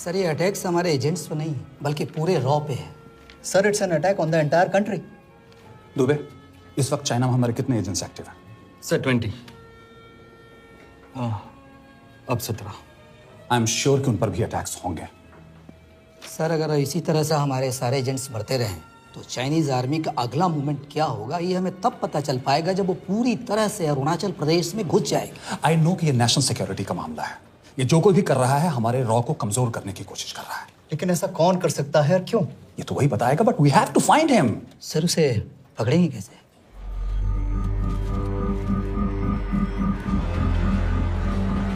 Sir ये attacks हमारे agents पे नहीं बल्कि पूरे रॉ पे है। Sir it's an attack on the entire country. Dubey, इस वक्त चाइना में हमारे कितने एजेंट्स एक्टिव हैं? सर 20। अब 17। आई एम श्योर कि उन पर भी अटैक्स होंगे। सर अगर इसी तरह से हमारे सारे एजेंट्स बढ़ते रहें तो चाइनीज आर्मी का अगला मूवमेंट क्या होगा ये हमें तब पता चल पाएगा जब वो पूरी तरह से अरुणाचल प्रदेश में घुस जाएगी। आई नो कि ये नेशनल सिक्योरिटी का मामला है। ये जो कोई भी कर रहा है हमारे रॉ को कमजोर करने की कोशिश कर रहा है। लेकिन ऐसा कौन कर सकता है और क्यों? ये तो वही बताएगा, but we have to find him. Sir उसे पकड़ेंगे कैसे?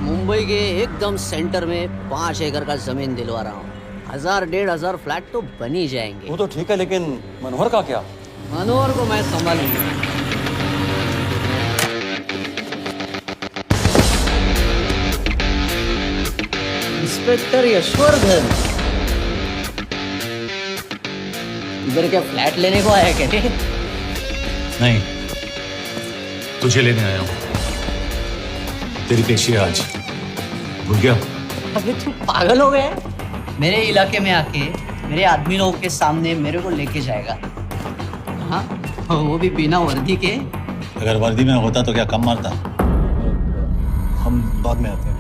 मुंबई के एकदम सेंटर में 5 एकड़ का जमीन दिलवा रहा हूँ। 1000-1500 फ्लैट तो बन ही जाएंगे। वो तो ठीक है, लेकिन मनोहर का क्या? मनोहर को मैं संभालूंगा। इंस्पेक्टर यशवर्धन, इधर क्या फ्लैट लेने को आया क्या? नहीं, तुझे लेने आया हूँ। तेरी पेशी है आज, भूल गया? अबे तू पागल हो गया? मेरे इलाके में आके मेरे आदमी लोगों के सामने मेरे को लेके जाएगा? हाँ, वो भी बिना वर्दी के। अगर वर्दी में होता तो क्या कम मारता? हम बाद में आते हैं।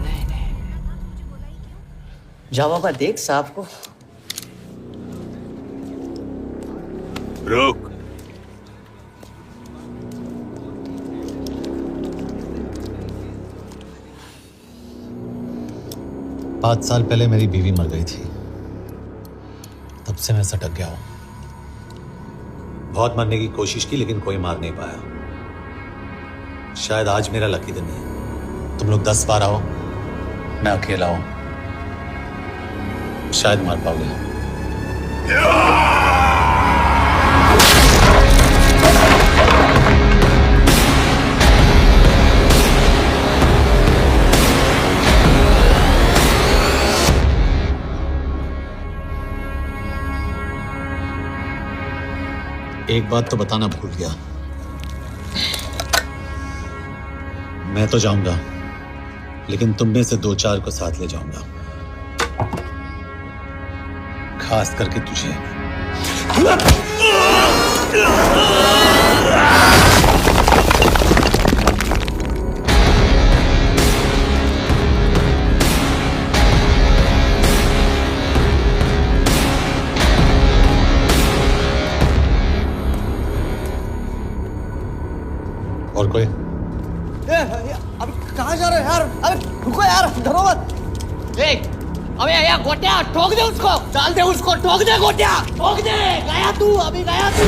जा बाबा, देख साहब को। रुक। पाँच साल पहले मेरी बीवी मर गई थी, तब से मैं सटक गया हूं। बहुत मरने की कोशिश की लेकिन कोई मार नहीं पाया। शायद आज मेरा लकी दिन है। तुम लोग 10 बार आओ, मैं अकेला हूं, शायद मार पाओगे। एक बात तो बताना भूल गया, मैं तो जाऊंगा लेकिन तुम में से 2-4 को साथ ले जाऊंगा, खास करके तुझे। और कोई? अभी कहाँ जा रहे हो यार? अबे रुको यार, डरो मत। देख, अबे या गोटिया ठोक दे उसको, डाल दे उसको, ठोक दे गोटिया, ठोक दे। गया तू, अभी गया तू।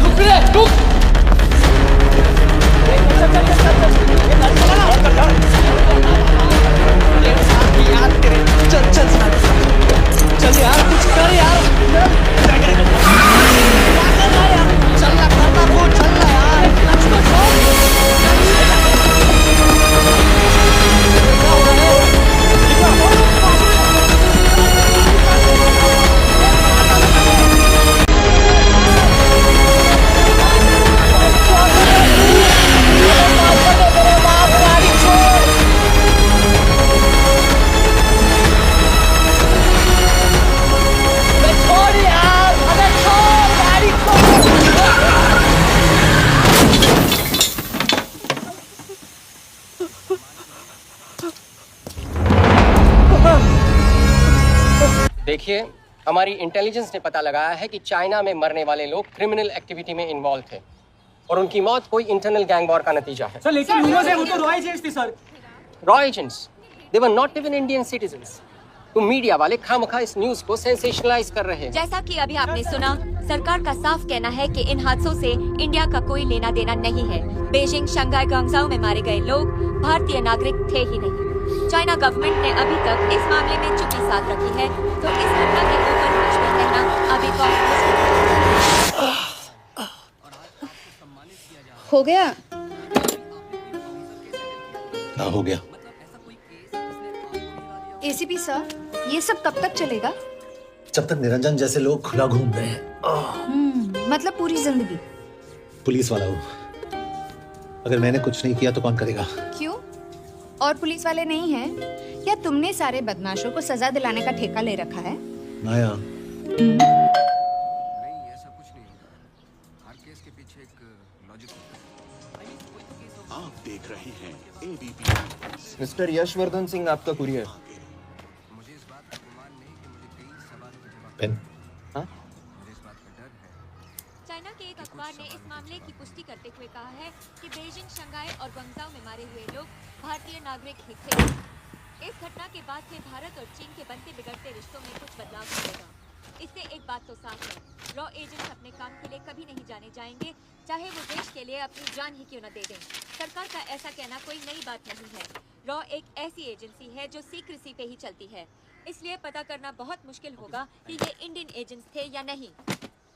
रुक रे, रुक। चल चल चल यार, कुछ कर यार। चलना करना वो, चलना यार, कुछ तो छोड़। देखिए, हमारी इंटेलिजेंस ने पता लगाया है कि चाइना में मरने वाले लोग क्रिमिनल एक्टिविटी में इन्वॉल्व थे और उनकी मौत कोई इंटरनल गैंग वॉर का नतीजा है। सर लेकिन न्यूज़ है वो तो रॉ एजेंट्स थे sir. Raw agents, they were not even Indian citizens. तो मीडिया वाले खामखा इस न्यूज को सेंसेशनलाइज कर रहे हैं। जैसा कि अभी आपने सुना, सरकार का साफ कहना है कि इन हादसों से इंडिया का कोई लेना देना नहीं है। बीजिंग, शंघाई, ग्वांगझाओ में मारे गए लोग भारतीय नागरिक थे ही नहीं। चाइना गवर्नमेंट ने अभी तक इस मामले में चुप्पी साध रखी है, तो इस घटना के ऊपर कुछ भी कहना अभी हो गया। क्या हो गया? एसीपी सर, ये सब कब तक चलेगा? जब तक निरंजन जैसे लोग खुला घूम रहे हैं। मतलब पूरी जिंदगी? पुलिस वाला हूँ, अगर मैंने कुछ नहीं किया तो कौन करेगा? क्यों? और पुलिस वाले नहीं हैं? क्या तुमने सारे बदमाशों को सजा दिलाने का ठेका ले रखा है? माया, आप देख रहे हैं ABP। मिस्टर यशवर्धन सिंह आपका कुरियर। पेन। चाइना के एक अखबार ने इस मामले की पुष्टि करते हुए कहा है कि बीजिंग, शंघाई और ग्वांगझू में मारे हुए लोग भारतीय नागरिक ही थे। इस घटना के बाद से भारत और चीन के बनते बिगड़ते रिश्तों में कुछ बदलाव होगा। इससे एक बात तो साफ है, रॉ एजेंट्स अपने काम के लिए कभी नहीं जाने जाएंगे, चाहे वो देश के लिए अपनी जान ही क्यों न दे दें। सरकार का ऐसा कहना कोई नई बात नहीं है। रॉ एक ऐसी एजेंसी है जो सीक्रेसी पे ही चलती है, इसलिए पता करना बहुत मुश्किल होगा कि ये इंडियन एजेंट्स थे या नहीं।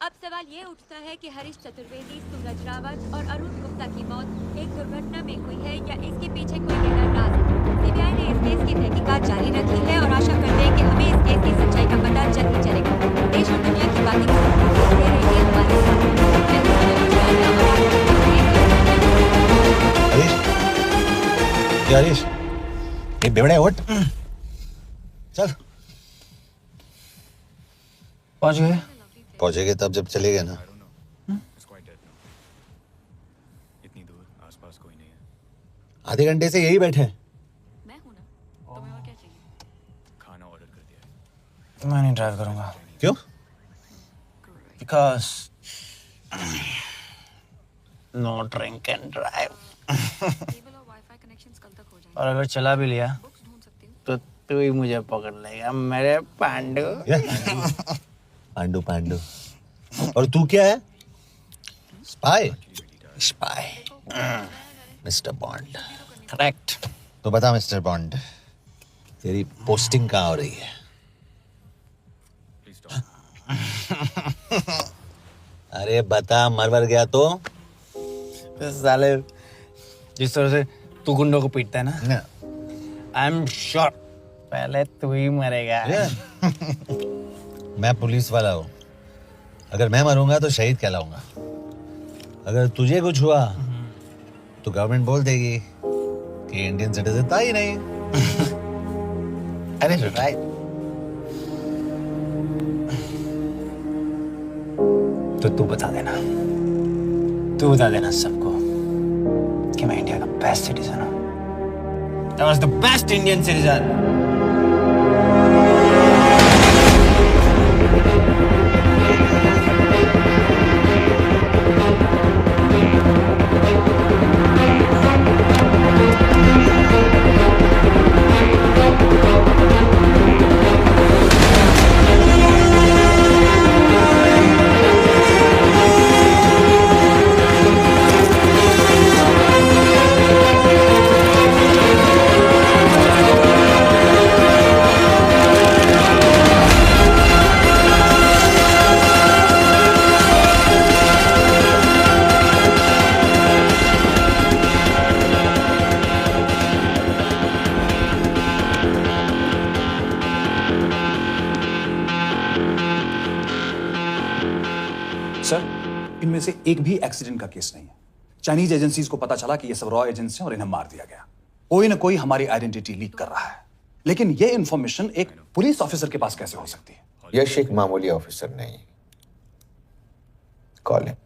अब सवाल ये उठता है कि हरीश चतुर्वेदी, सूरज रावत और अरुण गुप्ता की मौत एक दुर्घटना में हुई है या इसके पीछे कोई गहरा राज है। सीबीआई ने इस केस की तहकीकात जारी रखी है और आशा करते हैं कि हमें इस केस की सच्चाई का पता जल्द ही चलेगा। देश और दुनिया की बातें दे रही है हमारे साथ। हरीश, ये बेवड़े उठ, चल। पहुंच गए? पहुंचेंगे तब जब चले गए ना। इतनी दूर, आसपास कोई नहीं है। आधे घंटे से यही बैठे हैं। मैं हूं ना, तुम्हें और क्या चाहिए? खाना ऑर्डर कर दिया है। मैं नहीं ड्राइव करूंगा। क्यों? Because no drink and drive. और अगर चला भी लिया तो तू ही मुझे पकड़ लेगा मेरे पांडु। पांडु पांडु। और तू क्या है? Spy? Spy. Mister bond. Correct. तो बता मिस्टर बॉन्ड, तेरी पोस्टिंग कहाँ हो रही है? अरे बता, मर गया तो? साले जिस तरह से तू गुंडों को पीटता है ना, आई एम श्योर पहले तू ही मरेगा। मैं पुलिस वाला हूँ, अगर मैं मरूंगा तो शहीद कहलाऊंगा। अगर तुझे कुछ हुआ तो गवर्नमेंट बोल देगी कि इंडियन सिटीजन था ही नहीं। अरे राइट। तो तू बता देना सबको कि मैं इंडिया का बेस्ट सिटीजन हूँ। I was the best Indian citizen. Sir, इनमें से एक भी एक्सीडेंट का केस नहीं है। चाइनीज एजेंसीज को पता चला कि ये सब रॉ एजेंट्स हैं और इन्हें मार दिया गया। कोई ना कोई हमारी आइडेंटिटी लीक कर रहा है, लेकिन ये इंफॉर्मेशन एक पुलिस ऑफिसर के पास कैसे हो सकती है? यश एक मामूली ऑफिसर नहीं। कॉल है।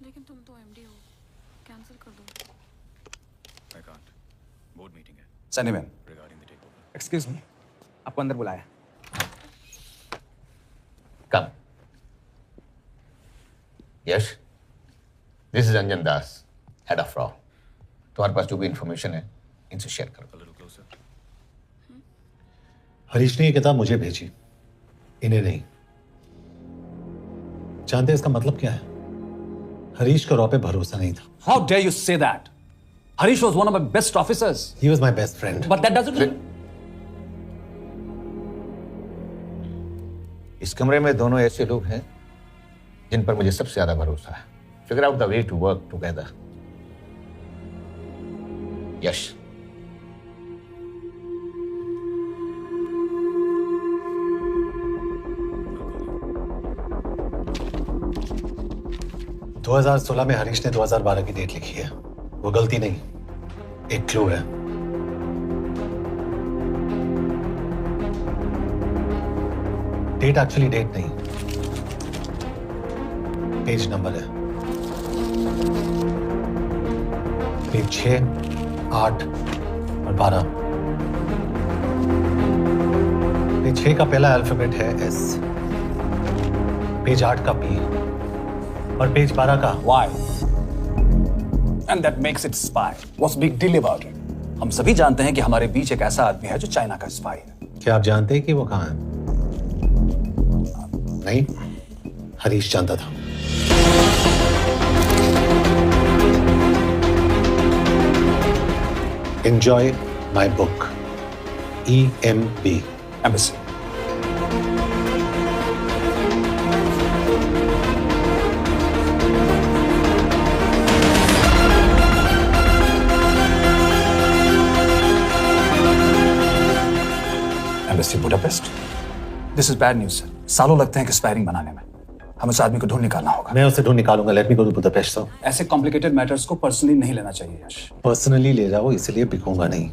लेकिन तुम तो एमडी हो, कैंसिल कर दो। I can't. बोर्ड मीटिंग है। सैनिमैन, एक्सक्यूज मी, आपको अंदर बुलाया। Come. Yash, this is Anjan Das, head of रॉ। तुम्हारे पास जो भी इंफॉर्मेशन है इनसे शेयर करो। हरीश ने ये किताब मुझे भेजी, इन्हें नहीं। जानते हैं इसका मतलब क्या है? हरीश को रॉ पे भरोसा नहीं था। How dare you say that? Harish was one of my best officers. He was my best friend. But that doesn't. इस कमरे में दोनों ऐसे लोग हैं जिन पर मुझे सबसे ज्यादा भरोसा है। Figure out the way to work together. Yash, $2016 में हरीश ने 2012 की डेट लिखी है। वो गलती नहीं, एक क्लू है। डेट एक्चुअली डेट नहीं, पेज नंबर है। पेज 6, 8 और 12। पेज 6 का पहला अल्फाबेट है S, पेज 8 का P और पेज 12 का Why? And that makes it spy. What's big deal about it? हम सभी जानते हैं कि हमारे बीच एक ऐसा आदमी है जो चाइना का स्पाई है। क्या आप जानते हैं कि वो कहाँ है? नहीं, हरीश जानता था। Enjoy my book. EMB. Embassy. Embassy Budapest. This is bad news, sir. सालों लगते हैं एक्सपायरिंग बनाने में। हमें उस आदमी को ढूंढ निकालना होगा। मैं उसे ढूंढ निकालूंगा। Let me go to Budapest. ऐसे कॉम्प्लिकेटेड मैटर्स को पर्सनली नहीं लेना चाहिए यश। पर्सनली ले जाओ, इसलिए बिकूंगा नहीं।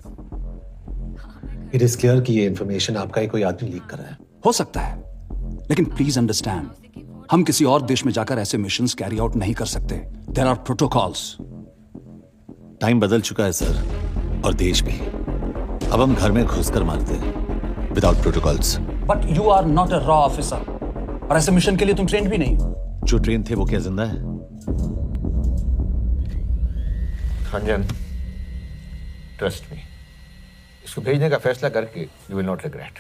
इट इज क्लियर कि ये इंफॉर्मेशन आपका ही कोई आदमी लीक कर रहा है। हो सकता है, लेकिन प्लीज अंडरस्टैंड, हम किसी और देश में जाकर ऐसे मिशंस कैरी आउट नहीं कर सकते। There are protocols. टाइम बदल चुका है सर, और देश भी। अब हम घर में घुसकर मारते हैं without protocols. But you are not a रॉ ऑफिसर, और ऐसे मिशन के लिए तुम ट्रेंड भी नहीं हो। जो ट्रेन थे वो क्या जिंदा है? रंजन, ट्रस्ट मी, इसको भेजने का फैसला करके यू विल नॉट रिग्रेट।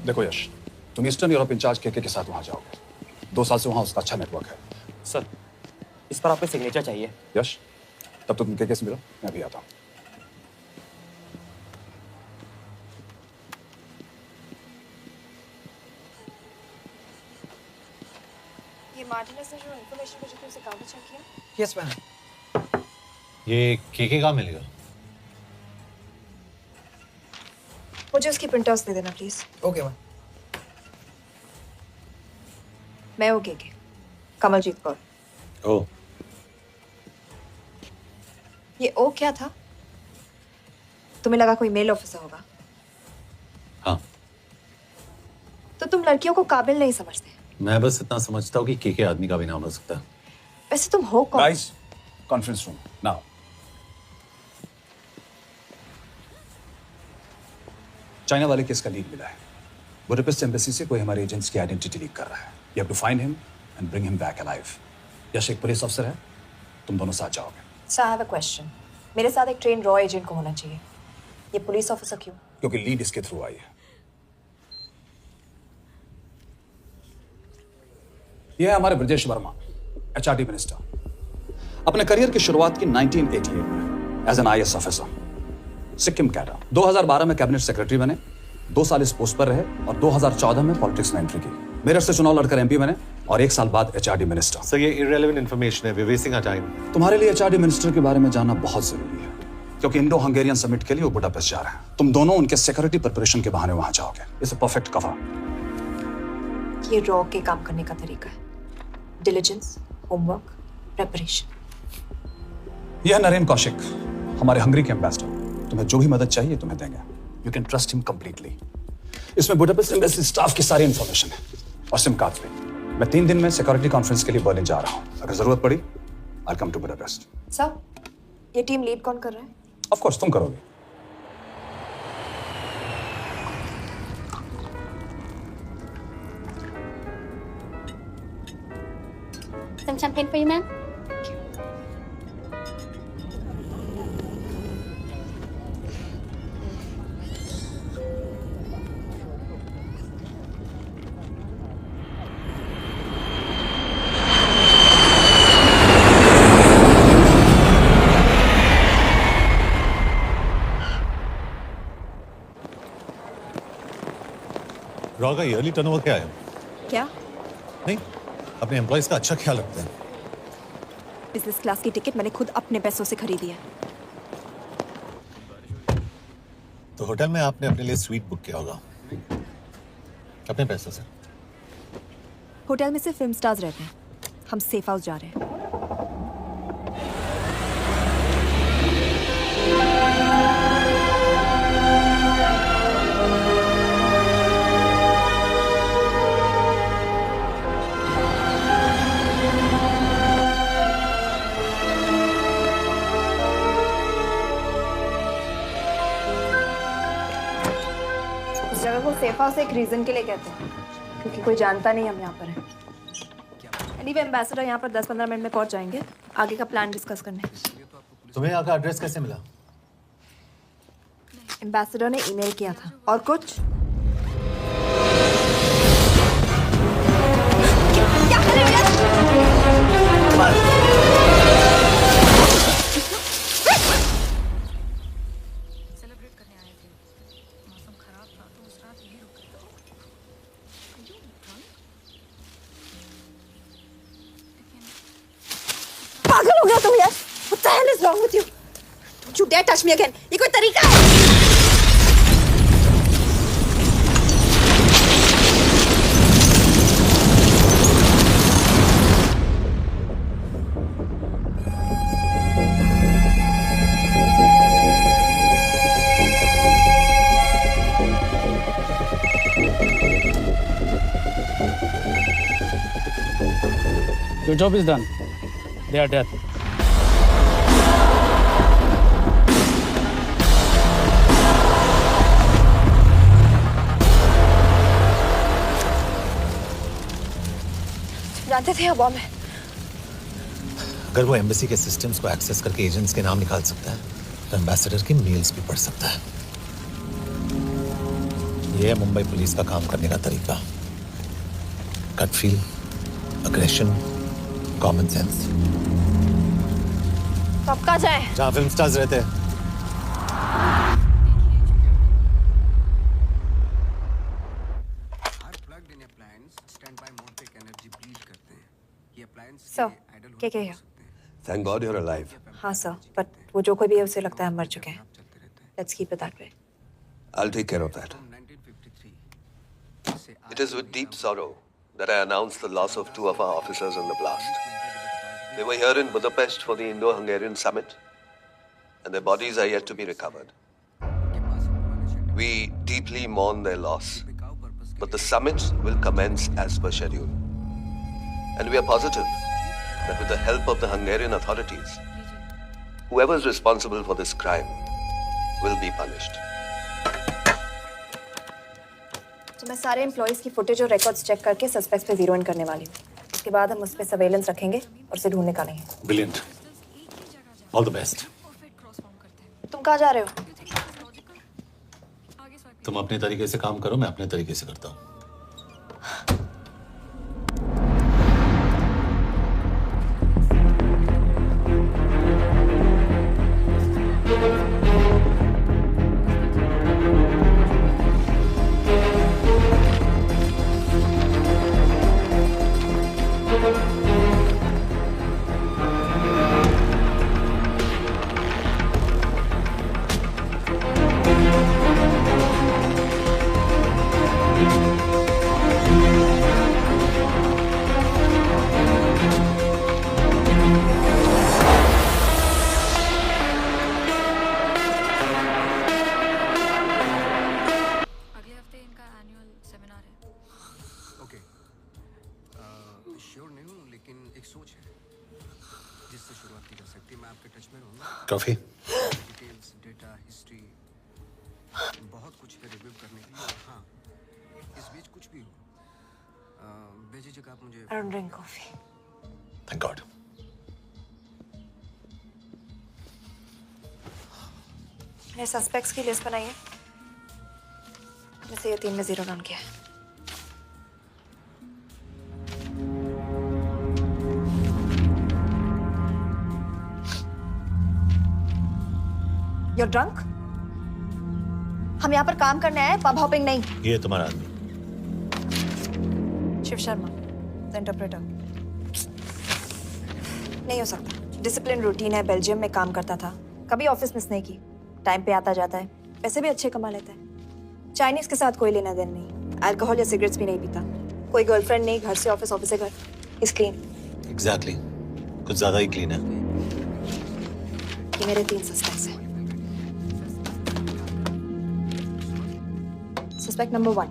देखो यश, तुम ईस्टर्न यूरोप इंचार्ज के साथ वहां जाओगे। 2 साल से वहां उसका अच्छा नेटवर्क है। सर, इस पर आपके सिग्नेचर चाहिए। यश, तब तुम के से मिलो, मैं भी आता हूं। ये मार्टिनेस ने जो इन्फॉर्मेशन मुझे तुमसे कागज चेक किया। Yes ma'am. ये केके कहाँ मिलेगा? मुझे उसकी प्रिंटआउट्स दे देना प्लीज। Okay ma'am. मैं हूँ केके, कमलजीत कौर। ओ, ये ओ क्या था? तुम्हें लगा कोई मेल ऑफिसर होगा? हाँ। तो तुम लड़कियों को काबिल नहीं समझते। मैं बस इतना समझता हूँ कि केके आदमी का भी नाम हो सकता है। वैसे तुम हो कौन? Guys, conference room now. China वाले केस का लीड मिला है। बुडापेस्ट एम्बेसी से कोई हमारे एजेंट्स की आइडेंटिटी लीक कर रहा है। You have to find him and bring him back alive. Yash एक पुलिस अफसर है, तुम दोनों साथ जाओगे। Sir, I have a question. मेरे साथ एक ट्रेन रॉ एजेंट को होना चाहिए। ये पुलिस ऑफिसर क्यों? क्योंकि लीड इसके थ्रू आई है। यह है हमारे ब्रजेश वर्मा, एचआरडी मिनिस्टर। अपने करियर की शुरुआत की 1988 में as an IAS officer, Sikkim cadre. 2012 में कैबिनेट सेक्रेटरी बने, 2 साल इस पोस्ट पर रहे और 2014 में पॉलिटिक्स में एंट्री की। मेरठ से चुनाव लड़कर एमपी बने और 1 साल बाद एचआरडी मिनिस्टर। सर, ये इररिलेवेंट इंफॉर्मेशन है, we are wasting our time. तुम्हारे लिए एचआरडी मिनिस्टर के बारे में जानना बहुत जरूरी है, क्योंकि इंडो हंगेरियन समिट के लिए वो बुडापेस्ट जा रहे हैं। तुम दोनों उनके सिक्योरिटी प्रिपरेशन के बहाने वहां जाओगे। It's a perfect cover. ये रॉ के काम करने का तरीका है। Diligence, homework, preparation. यह नरेन कौशिक, हमारे हंगरी के एम्बेसडर। तुम्हें जो भी मदद चाहिए तुम्हें देंगे। You can trust him completely. इसमें बुडापेस्ट एम्बेसी स्टाफ की सारी इंफॉर्मेशन है और सिम कार्ड भी। मैं 3 दिन में सिक्योरिटी कॉन्फ्रेंस के लिए बर्लिन जा रहा हूं। अगर जरूरत पड़ी आई कम टू बुडापेस्ट। सर, ये टीम लीड कौन कर रहा है? ऑफ कोर्स तुम करोगे। Some champagne for you, ma'am? Raw का ईयरली टर्नओवर क्या है? क्या? नहीं, अपने एम्प्लॉइज का अच्छा ख्याल रखते हैं। बिजनेस क्लास की टिकट मैंने खुद अपने पैसों से खरीदी है। तो होटल में आपने अपने लिए स्वीट बुक किया होगा अपने पैसों से। होटल में सिर्फ फिल्म स्टार्स रहते हैं। हम सेफ हाउस जा रहे हैं। इस जगह को सेफ हाउस एक रीजन के लिए कहते हैं, क्योंकि कोई जानता नहीं हम यहाँ पर हैं। एनीवे एम्बेसडर यहाँ पर 10-15 मिनट में पहुँच जाएंगे आगे का प्लान डिस्कस करने। तुम्हें यहाँ का एड्रेस कैसे मिला? एम्बेसडर ने ईमेल किया था। और कुछ? क्या कर रहे हो यार? पागल हो गया तुम यार? What the hell is wrong with you? Don't you dare touch me again. ये कोई तरीका है? Your job is done. They are dead. जानते थे यहाँ बॉम्ब है। अगर वो एम्बेसी के सिस्टम्स को एक्सेस करके एजेंट्स के नाम निकाल सकता है तो एम्बेसडर की मेल्स भी पढ़ सकता है। ये है मुंबई पुलिस का काम करने का तरीका। Gut feel, aggression, common sense. तो अब कहाँ जाए? जहाँ फिल्म स्टार्स रहते हैं। सर, क्या क्या है? Thank God you're alive. हाँ सर, बट वो जो कोई भी है उसे लगता है हम मर चुके हैं। Let's keep it that way. I'll take care of that. It is with deep sorrow that I announce the loss of 2 of our officers in the blast. They were here in Budapest for the Indo-Hungarian summit, and their bodies are yet to be recovered. We deeply mourn their loss, but the summit will commence as per schedule. And we are positive that with the help of the Hungarian authorities, whoever is responsible for this crime will be punished. तो मैं सारे employees की footage और records check करके suspects पे zero in करने वाली हूँ। उसके बाद हम उस पे सर्वेलेंस रखेंगे और उसे ढूंढ निकालेंगे। Brilliant. All the best. तुम कहाँ जा रहे हो? तुम अपने तरीके से काम करो, मैं अपने तरीके से करता हूँ। कॉफी? बहुत कुछ है रिव्यू करने के लिए। हाँ, इस बीच कुछ भी हो, बेझिझक आप मुझे। I don't drink coffee. Thank God. मैंने सस्पेक्ट्स की लिस्ट बनाई है, जिससे ये 3 में जीरो डाउन किया है। You're drunk? हम यहाँ पर काम करने आए, पब हॉपिंग नहीं। ये तुम्हारा आदमी। Shiv Sharma, the interpreter. नहीं हो सकता। डिसिप्लिन रूटीन है, बेल्जियम में काम करता था, कभी ऑफिस मिस नहीं की, टाइम पे आता जाता है, पैसे भी अच्छे कमा लेता है। चाइनीज के साथ कोई लेना देना नहीं, अल्कोहल या सिगरेट्स भी नहीं पीता। कोई गर्लफ्रेंड नहीं, घर से ऑफिस, ऑफिस से घर, इज क्लीन। एग्जैक्टली, कुछ ज्यादा ही क्लीन है। ये मेरे 3 सस्पेक्ट्स हैं। सस्पेक्ट नंबर 1,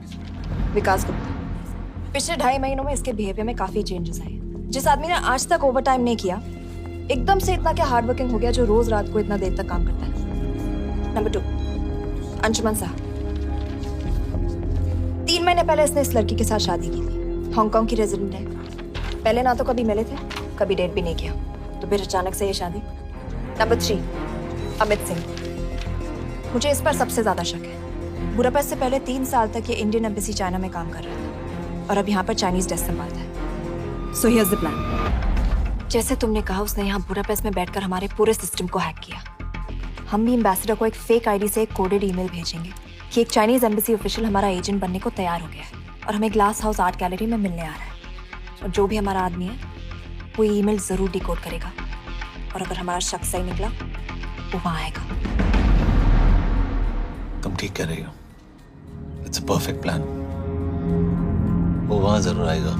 विकास गुप्ता। पिछले 2.5 महीनों में इसके बिहेवियर में काफी चेंजेस आए। जिस आदमी ने आज तक ओवर टाइम नहीं किया, एकदम से इतना क्या हार्ड वर्किंग हो गया जो रोज रात को इतना देर तक काम करता है। नंबर 2, अंशुमन साहब। 3 महीने पहले इसने इस लड़की के साथ शादी की थी। हांगकांग की रेजिडेंट है। पहले ना तो कभी मिले थे, कभी डेट भी नहीं किया, तो फिर अचानक से ये शादी। नंबर 3, अमित सिंह। मुझे इस पर सबसे ज्यादा शक है। बुडापेस्ट से पहले 3 साल तक ये इंडियन एम्बेसी चाइना में काम कर रहा था और अब यहाँ पर चाइनीज डेस्क संभालता है। So here's the plan. जैसे तुमने कहा, उसने यहाँ बुडापेस्ट में बैठकर हमारे पूरे सिस्टम को हैक किया। हम भी एम्बेसडर को एक फेक आईडी से एक कोडेड ईमेल भेजेंगे कि एक चाइनीज एम्बेसी ऑफिशियल हमारा एजेंट बनने को तैयार हो गया है और हमें ग्लास हाउस आर्ट गैलरी में मिलने आ रहा है। और जो भी हमारा आदमी है वो ईमेल जरूर डिकोड करेगा और अगर हमारा शक सही निकला वो वहां आएगा। तुम ठीक कह रही हो। It's a perfect plan. वो वहां जरूर आएगा।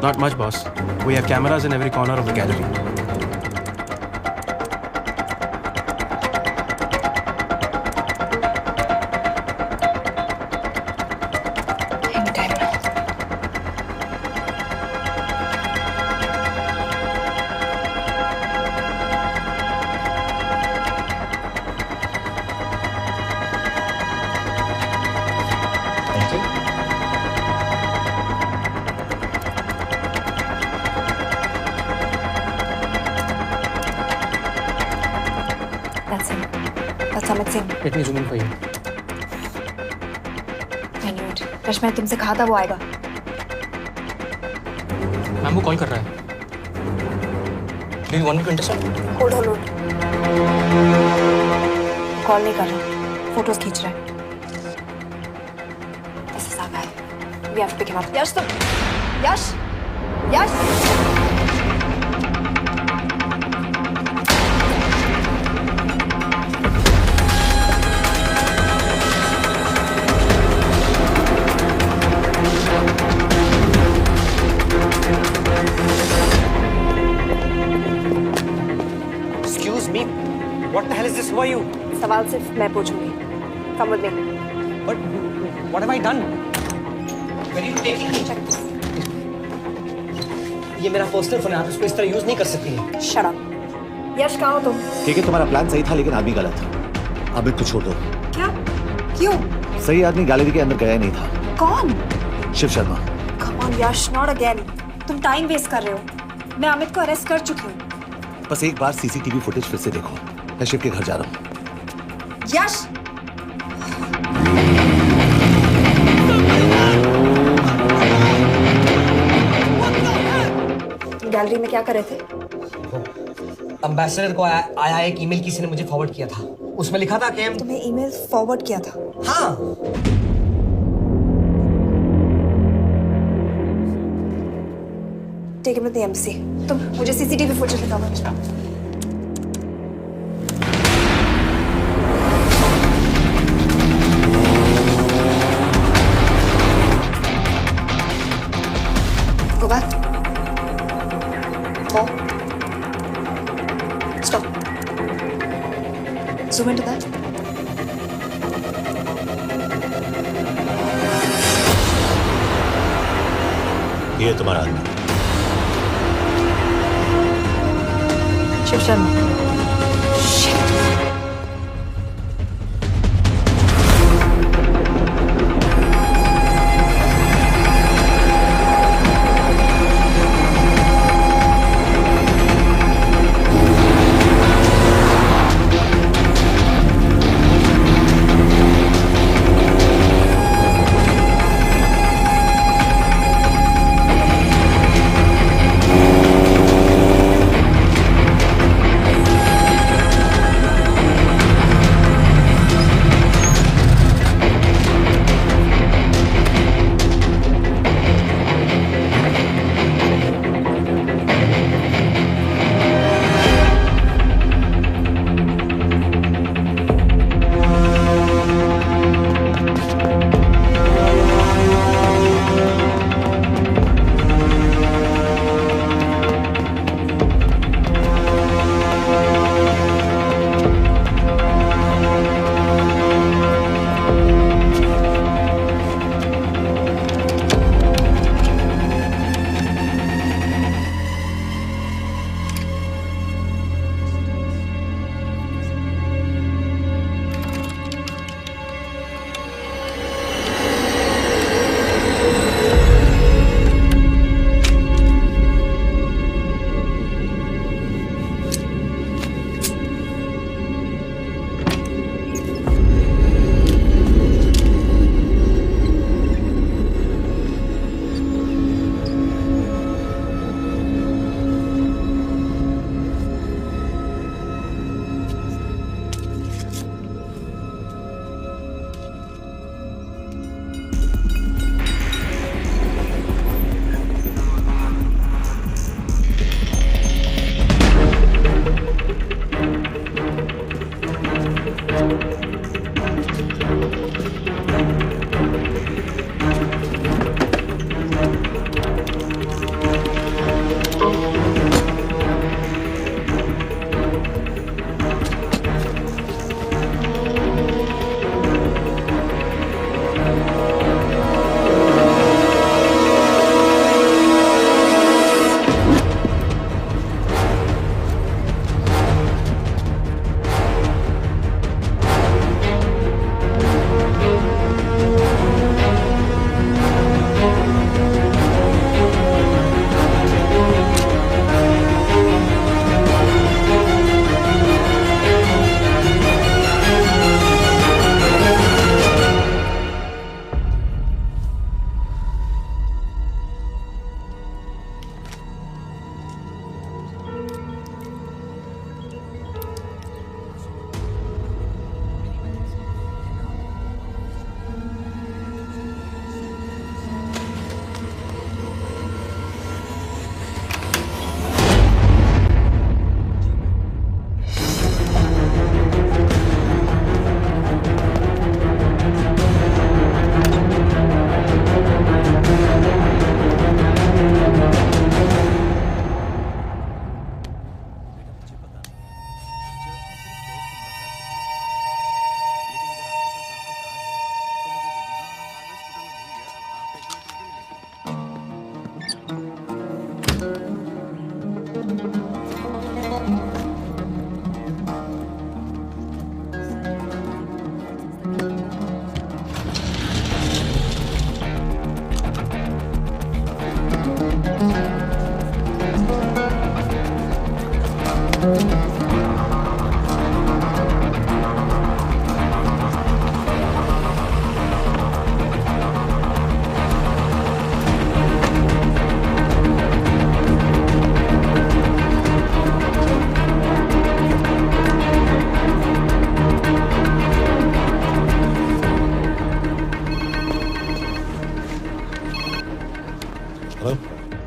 Not much, boss. We have cameras in every corner of the gallery. Anytime now. Thank you. That's him. That's Amit Singh. Let me zoom in for you. I knew it. Rush, मैंने तुमसे कहा था वो आएगा। Ma'am वो call कर रहा है। Do you want me to intercept? Hold. Call नहीं कर रहा, फोटोज खींच रहा है। This is our guy. We have to pick him up. यश तुम, यश। Excuse me. What the hell is this? Who are you? सवाल सिर्फ मैं पूछूंगी। Come with me. But what have I done? Where are you taking me? Check this. ये मेरा personal phone है, आप इसको इस तरह यूज नहीं कर सकती हैं। Shut up. यश, कहाँ हो तुम? ठीक है, तुम्हारा प्लान सही था लेकिन आदमी गलत। अमित को छोड़ दो। क्या? क्यों? सही आदमी गैलरी के अंदर गया ही नहीं था। कौन? Shiv Sharma. Come on, Yash, not again. तुम टाइम वेस्ट कर रहे हो। मैं अमित को अरेस्ट कर चुकी हूँ। बस एक बार सीसीटीवी फुटेज फिर से देखो। मैं शिव के घर जा रहा हूँ। यश! गैलरी में क्या कर रहे थे? एम्बेसडर को आया एक ईमेल किसी ने मुझे फॉरवर्ड किया था। उसमें लिखा था कि तुम्हें ईमेल फॉरवर्ड किया था? हाँ। Take him to the embassy. तुम मुझे सीसीटीवी फुटेज दिखाओ। 4. Stop. Zoom into that. ये तुम्हारा आदमी शिव शर्मा.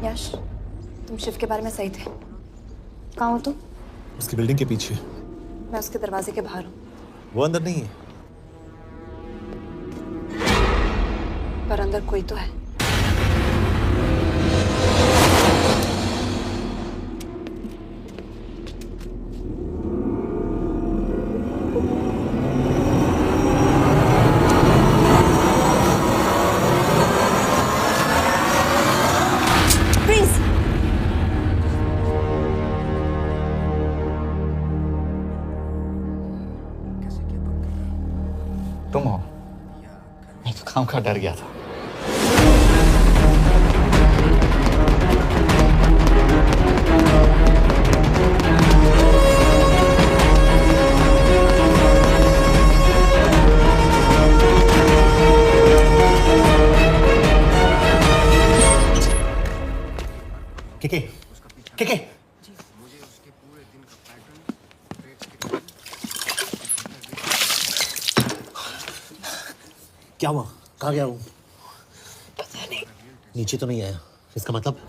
यश, तुम शिव के बारे में सही थे। कहाँ हो तुम? उसकी बिल्डिंग के पीछे। मैं उसके दरवाजे के बाहर हूँ। वो अंदर नहीं है। पर अंदर कोई तो है। खामखा डर गया था। के क्या हुआ? कहाँ गया वो? पता नहीं। नीचे तो नहीं आया, इसका मतलब?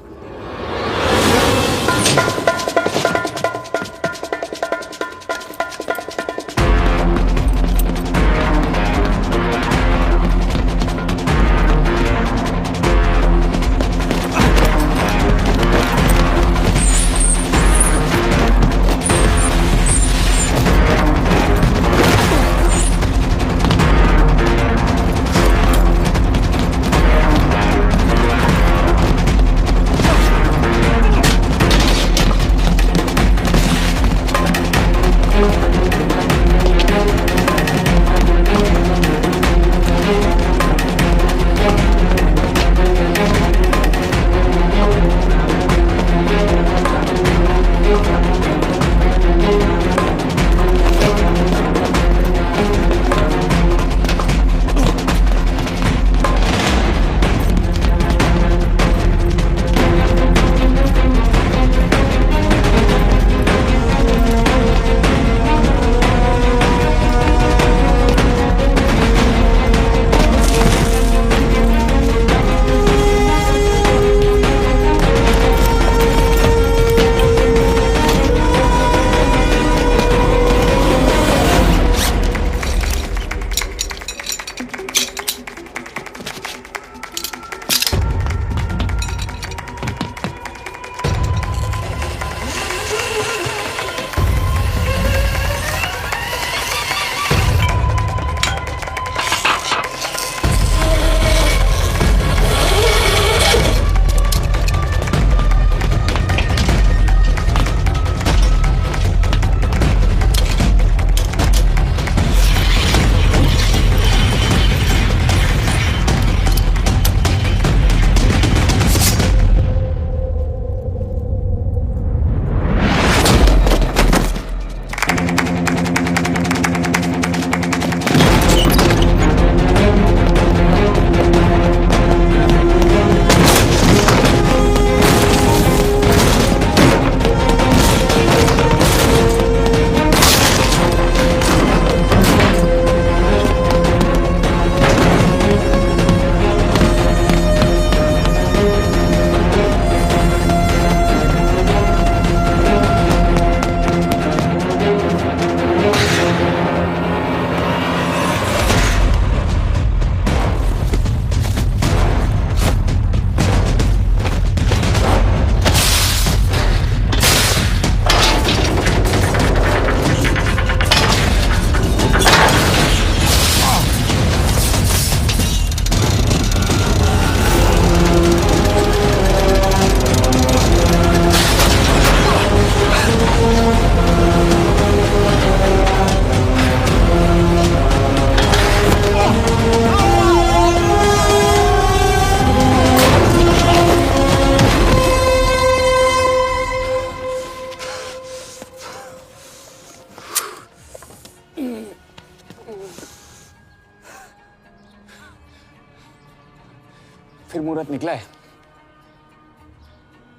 फिर मुहूर्त निकला है,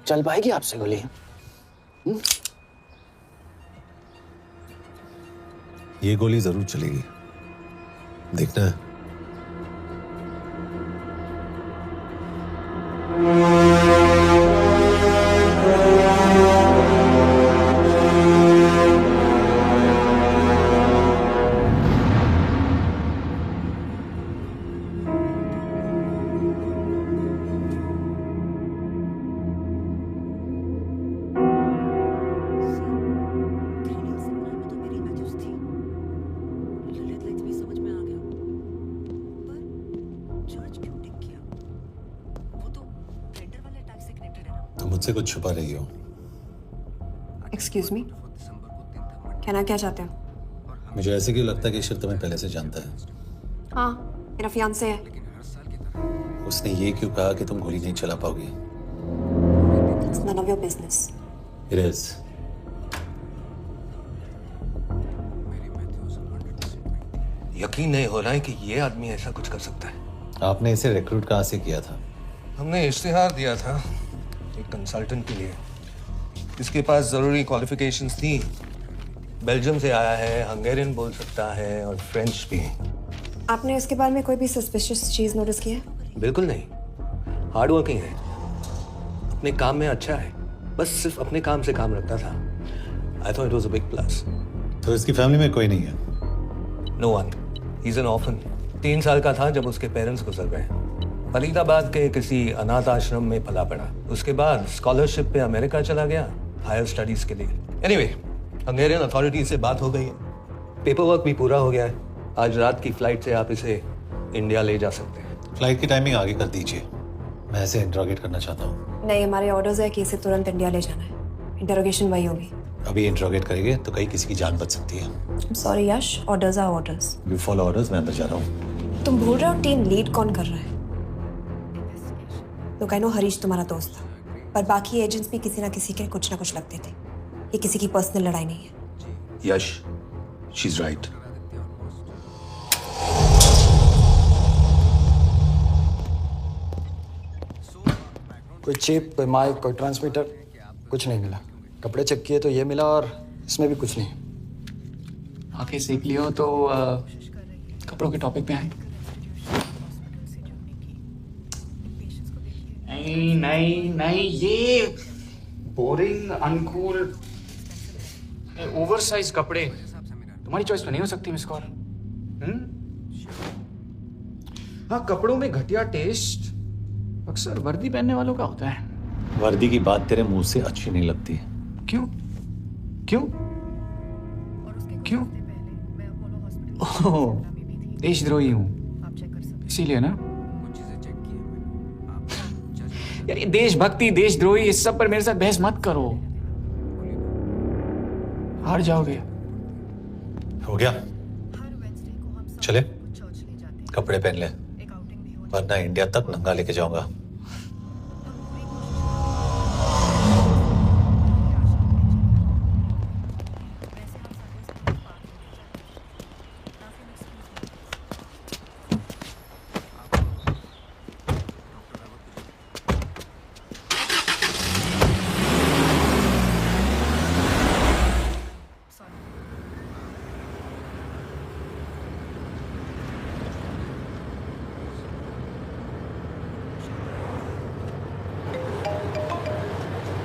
चल पाएगी आपसे गोली? ये गोली जरूर चलेगी, देखना है। मुझसे कुछ छुपा रही हो। एक्सक्यूज मी, कहना क्या चाहते हो? मुझे ऐसे क्यों लगता है कि शिव तुम्हें पहले से जानता है? हाँ, मेरा फियांसे है। उसने ये क्यों कहा कि तुम गोली नहीं चला पाओगी? It's none of your business. It is. यकीन नहीं हो रहा है कि ये आदमी ऐसा कुछ कर सकता है। आपने इसे रिक्रूट कहाँ से किया था? हमने इश्तिहार दिया था एक कंसल्टेंट के लिए, इसके पास जरूरी क्वालिफिकेशंस थी। बेल्जियम से आया है, हंगेरियन बोल सकता है और फ्रेंच भी। आपने इसके बारे में कोई भी सस्पिशियस चीज नोटिस की है? बिल्कुल नहीं, हार्ड वर्किंग है, अपने काम में अच्छा है, बस सिर्फ अपने काम से काम रखता था। I thought it was a big plus. तो इसकी फैमिली में कोई नहीं है? No one, he is an orphan. 3 साल का था जब उसके पेरेंट्स गुजर गए। फरीदाबाद के किसी अनाथ आश्रम में पला पड़ा, उसके बाद स्कॉलरशिप पे अमेरिका चला गया हायर स्टडीज के लिए। एनीवे, हंगेरियन अथॉरिटीज से बात हो गई है, पेपर वर्क भी पूरा हो गया है। आज रात की फ्लाइट से आप इसे इंडिया ले जा सकते हैं। फ्लाइट की टाइमिंग आगे कर दीजिए, मैं इसे इंट्रोगेट करना चाहता हूँ। नहीं, हमारे ऑर्डर्स है कि इसे तुरंत इंडिया ले जाना है। इंटरोगेशन वही होगी। अभी इंट्रोगेट करेंगे तो कहीं किसी की जान बच सकती है। Sorry Yash, orders are orders. You follow orders, मैं अंदर जा रहा हूँ। तुम भूल रहे हो टीम लीड कौन कर रहा है? तो आई नो हरीश तुम्हारा दोस्त था, पर बाकी एजेंट्स भी किसी ना किसी के कुछ ना कुछ लगते थे। ये किसी की पर्सनल लड़ाई नहीं है। यश, शी इज राइट। कोई चिप, कोई माइक, कोई ट्रांसमीटर, कुछ नहीं मिला। कपड़े चेक किए तो ये मिला और इसमें भी कुछ नहीं। आके सीख लियो तो कपड़ों के टॉपिक पे आए। नहीं नहीं नहीं, ये बोरिंग, अनकूल, ओवरसाइज कपड़े तुम्हारी चॉइस तो नहीं हो सकती मिस कौर। हाँ, कपड़ों में घटिया टेस्ट अक्सर वर्दी पहनने वालों का होता है। वर्दी की बात तेरे मुंह से अच्छी नहीं लगती। क्यों क्यों क्यों? ओह, देशद्रोही हूं इसीलिए ना। यार ये देशभक्ति, देशद्रोही, इस सब पर मेरे साथ बहस मत करो, हार जाओगे। हो गया, चले कपड़े पहन ले, वरना इंडिया तक नंगा लेके जाऊंगा।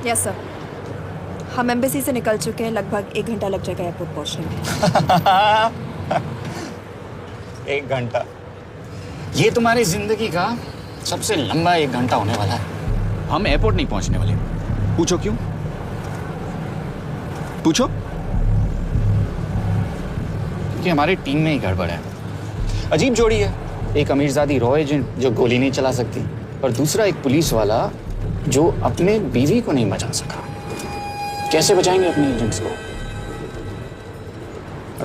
यस सर, हम एम्बेसी से निकल चुके हैं। लगभग 1 घंटा लग जाएगा एयरपोर्ट पहुंचने में। 1 घंटा? ये तुम्हारी जिंदगी का सबसे लंबा 1 घंटा होने वाला है। हम एयरपोर्ट नहीं पहुंचने वाले। पूछो क्यों? पूछो। क्योंकि हमारी टीम में ही गड़बड़ है। अजीब जोड़ी है, एक अमीरजादी रॉ एजेंट जो गोली नहीं चला सकती, और दूसरा एक पुलिस वाला जो अपने बीवी को नहीं बचा सका। कैसे बचाएंगे अपने एजेंट्स को?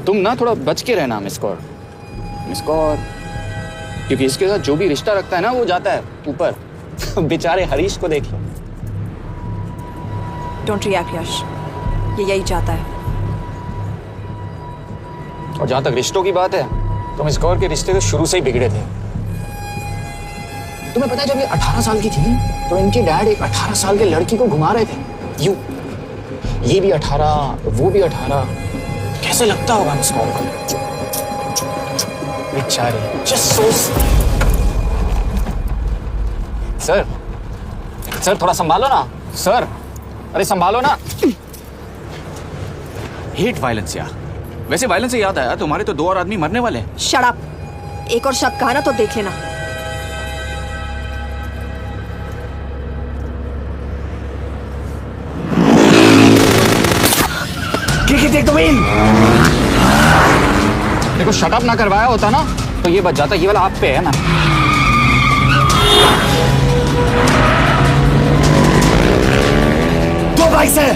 तुम ना थोड़ा बच के रहना मिस कौर, क्योंकि इसके साथ जो भी रिश्ता रखता है ना वो जाता है ऊपर। बेचारे हरीश को देख लो। डोंट रिएक्ट यश, ये यही चाहता है। और जहां तक रिश्तों की बात है तो मिस कौर के रिश्ते तो शुरू से ही बिगड़े थे। तुम्हें पता है जब ये 18 साल की थी तो इनके डैड एक 18 साल के लड़की को घुमा रहे थे यूं। ये भी 18, वो भी 18। कैसे लगता होगा मिस कौर को? बेचारे। Just so. सर थोड़ा संभालो ना सर। अरे संभालो ना। हेट वायलेंस यार। वैसे वायलेंस से याद आया, तुम्हारे तो 2 और आदमी मरने वाले हैं। Shut up. एक और शब्द कहा ना तो देख लेना। देखो शट अप ना करवाया होता ना तो ये बच जाता। ये वाला आप पे है ना। दो बाइक से।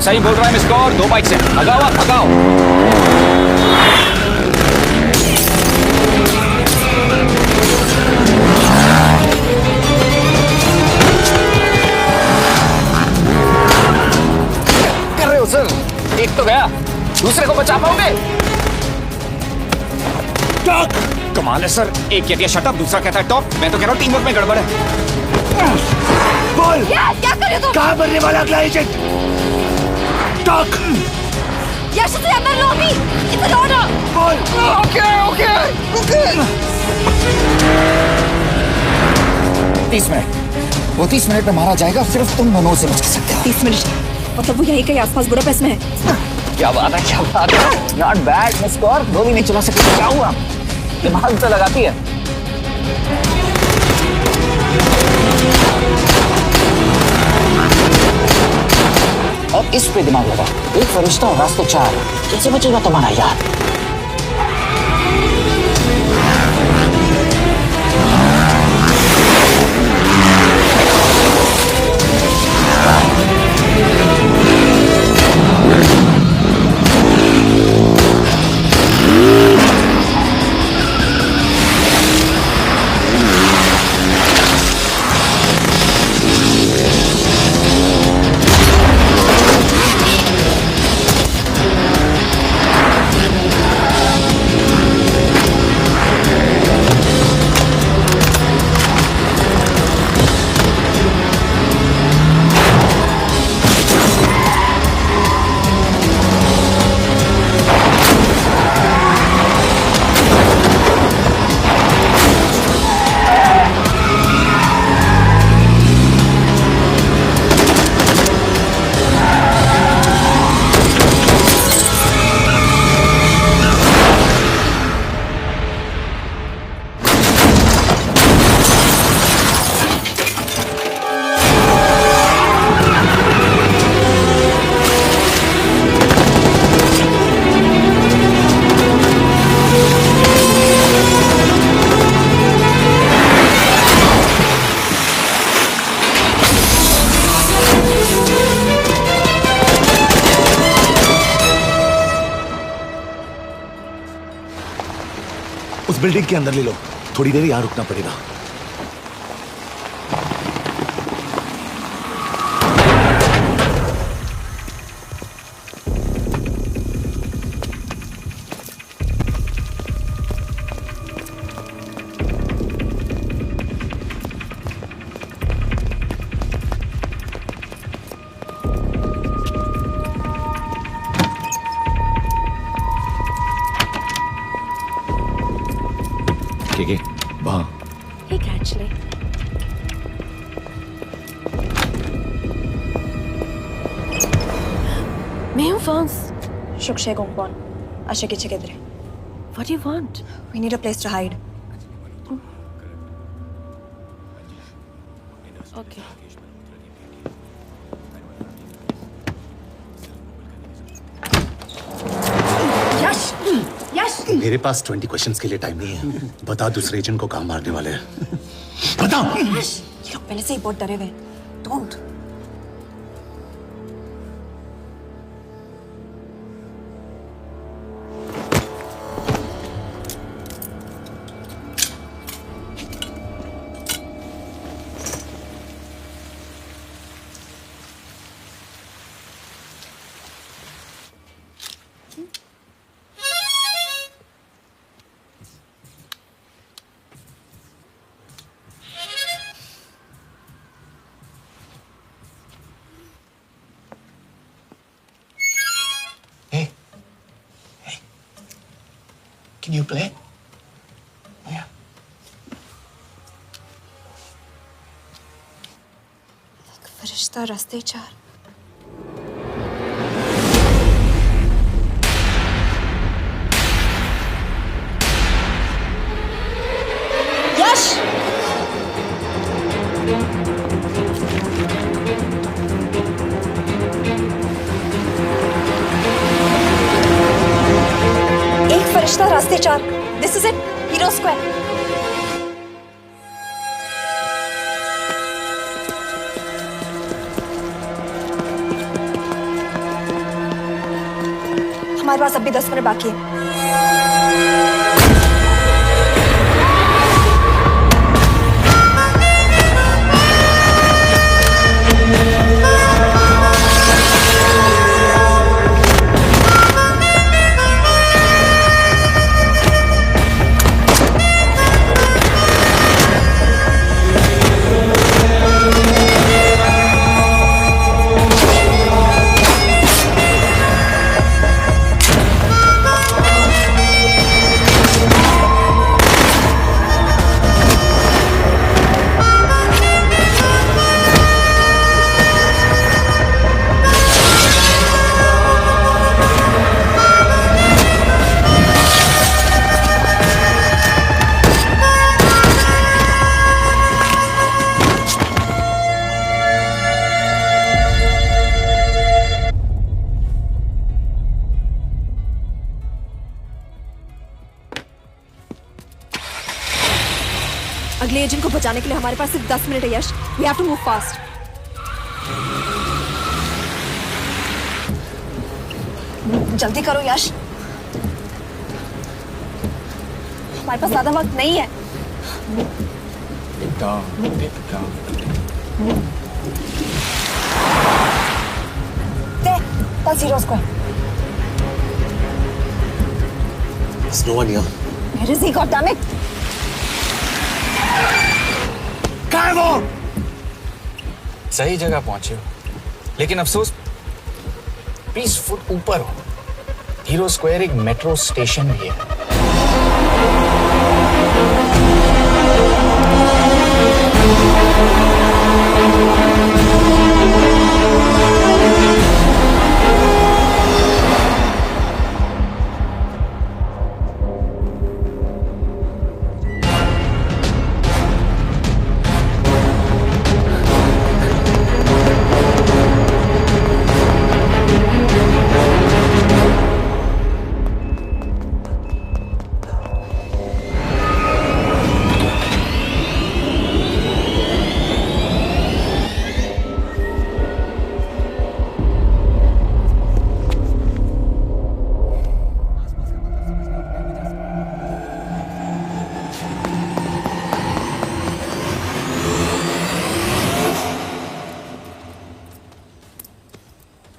सही बोल रहा है मिस कौर, 2 बाइक से। भगाओ आप, भगाओ। हो सर? एक तो गया, दूसरे को बचा पाओगे? कमाल है सर, एक कहती है शट अप, दूसरा कहता है टॉप। मैं तो कह रहा हूँ टीम वर्क में गड़बड़ है। बोल क्या कर रहे हो तुम? कहाँ मरने वाला अगला एजेंट? टॉक। यश से अंदर लो अभी। It's an order. बोल। Okay okay okay. 30 मिनट। वो 30 मिनट में मारा जाएगा, सिर्फ तुम दोनों से बच सकते हो। 30 मिनट मतलब वो यहीं कहीं आसपास बुडापेस्ट में है। क्या बात है, क्या बात है। नॉट बैड मिस कौर, गोली नहीं चला सकती, क्या हुआ? दिमाग तो लगाती है। अब इस पे दिमाग लगा। एक फरिश्ता और रास्ते 4, कैसे बचेगा तुम्हारा यार? बिल्डिंग के अंदर ले लो, थोड़ी देर यहाँ रुकना पड़ेगा। Shukshay Gongpon. Ashiki Chigedre. What do you want? We need a place to hide. Okay. Yash! Yash! मेरे पास 20 क्वेश्चंस के लिए टाइम नहीं है। बता दूसरे एजेंट को कहाँ मारने वाले हैं। बता। Yash! ये लोग पहले से ही बहुत डरे हुए हैं। Don't. Can you play? Yeah. फरिश्ता रास्ते 4। यश! एक फरिश्ता रास्ते 4। This is it. Hero Square. हमारे पास अभी 10 मिनट बाकी है। अगले एजेंट को बचाने के लिए हमारे पास सिर्फ 10 मिनट है Yash. We have to move fast. जल्दी करो यश, हमारे पास ज्यादा वक्त नहीं है। That's Zero Square. There's no one here. Where is he? Goddammit! कहाँ है वो? सही जगह पहुंचे हो, लेकिन अफसोस 20 फुट ऊपर हो। हीरो स्क्वायर एक मेट्रो स्टेशन भी है।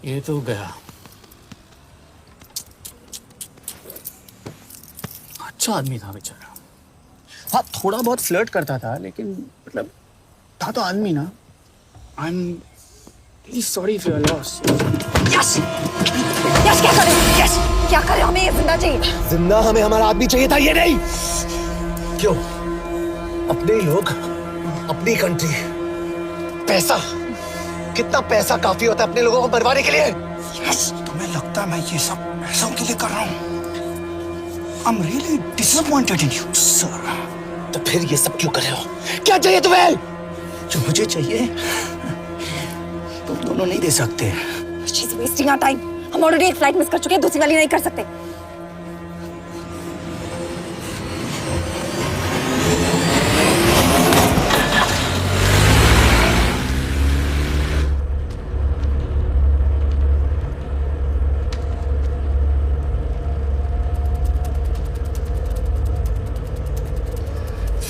ये तो गया। अच्छा आदमी था बेचारा। हाँ, थोड़ा बहुत फ्लर्ट करता था, लेकिन मतलब था तो आदमी ना। I am really sorry for your loss. Yash! Yash क्या करे? यश क्या करे? हमें ये जिंदा चाहिए। जिंदा हमें हमारा आदमी चाहिए था, ये नहीं। क्यों? अपने लोग, अपनी कंट्री, पैसा। कितना पैसा काफी होता है अपने लोगों को मरवाने के लिए? यस, तुम्हें लगता है मैं ये सब पैसों के लिए कर रहा हूँ? I'm really disappointed in you, sir. तो फिर ये सब क्यों कर रहे हो? क्या चाहिए तुम्हें? जो मुझे चाहिए तुम दोनों नहीं दे सकते। She's wasting our time. हम ऑलरेडी एक फ्लाइट मिस कर चुके हैं, दूसरी वाली नहीं कर सकते।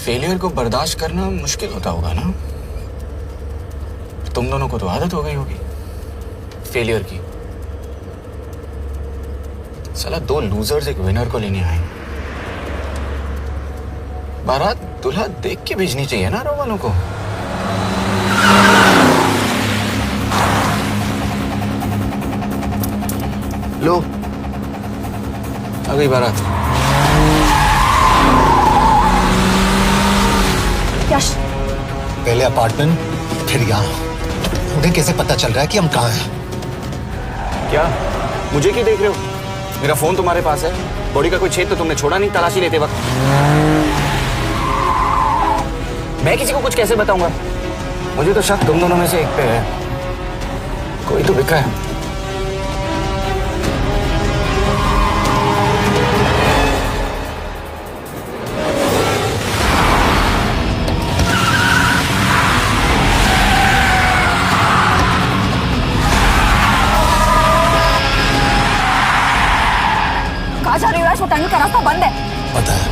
फेलियर को बर्दाश्त करना मुश्किल होता होगा ना? तुम दोनों को तो आदत हो गई होगी फेलियर की। साला 2 लूजर्स एक विनर को लेने आए। बारात दूल्हा देख के भेजनी चाहिए ना रो वालों को। लो आ गई बारात। यश, पहले अपार्टमेंट, फिर यहाँ। उन्हें कैसे पता चल रहा है कि हम कहाँ हैं? क्या मुझे क्यों देख रहे हो? मेरा फोन तुम्हारे पास है। बॉडी का कोई छेद तो तुमने छोड़ा नहीं तलाशी लेते वक्त। मैं किसी को कुछ कैसे बताऊंगा? मुझे तो शक तुम दोनों में से एक पे है। कोई तो बिका है। कहाँ जा रही हो? वो टनल का रास्ता बंद है। पता है।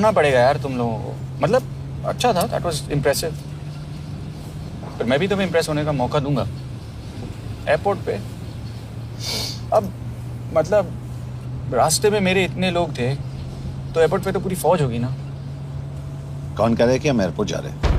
करना पड़ेगा यार तुम लोगों को। मतलब अच्छा था, दैट वाज इम्प्रेसिव। पर मैं भी तुम्हें इम्प्रेस होने का मौका दूंगा एयरपोर्ट पे। अब मतलब रास्ते में मेरे इतने लोग थे तो एयरपोर्ट पे तो पूरी फौज होगी ना। कौन कह रहा है कि हम एयरपोर्ट जा रहे हैं?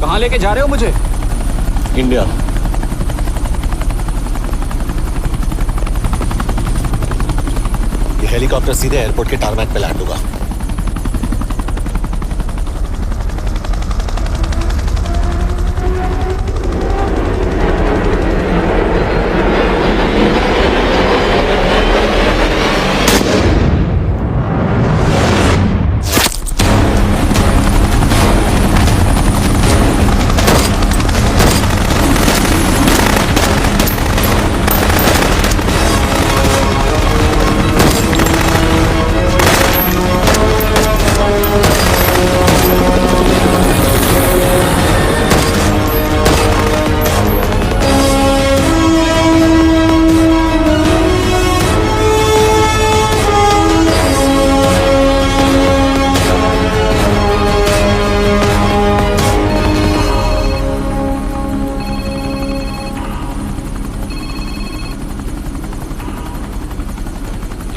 कहाँ लेके जा रहे हो मुझे? इंडिया। ये हेलीकॉप्टर सीधे एयरपोर्ट के टारमैक पे लैंड होगा।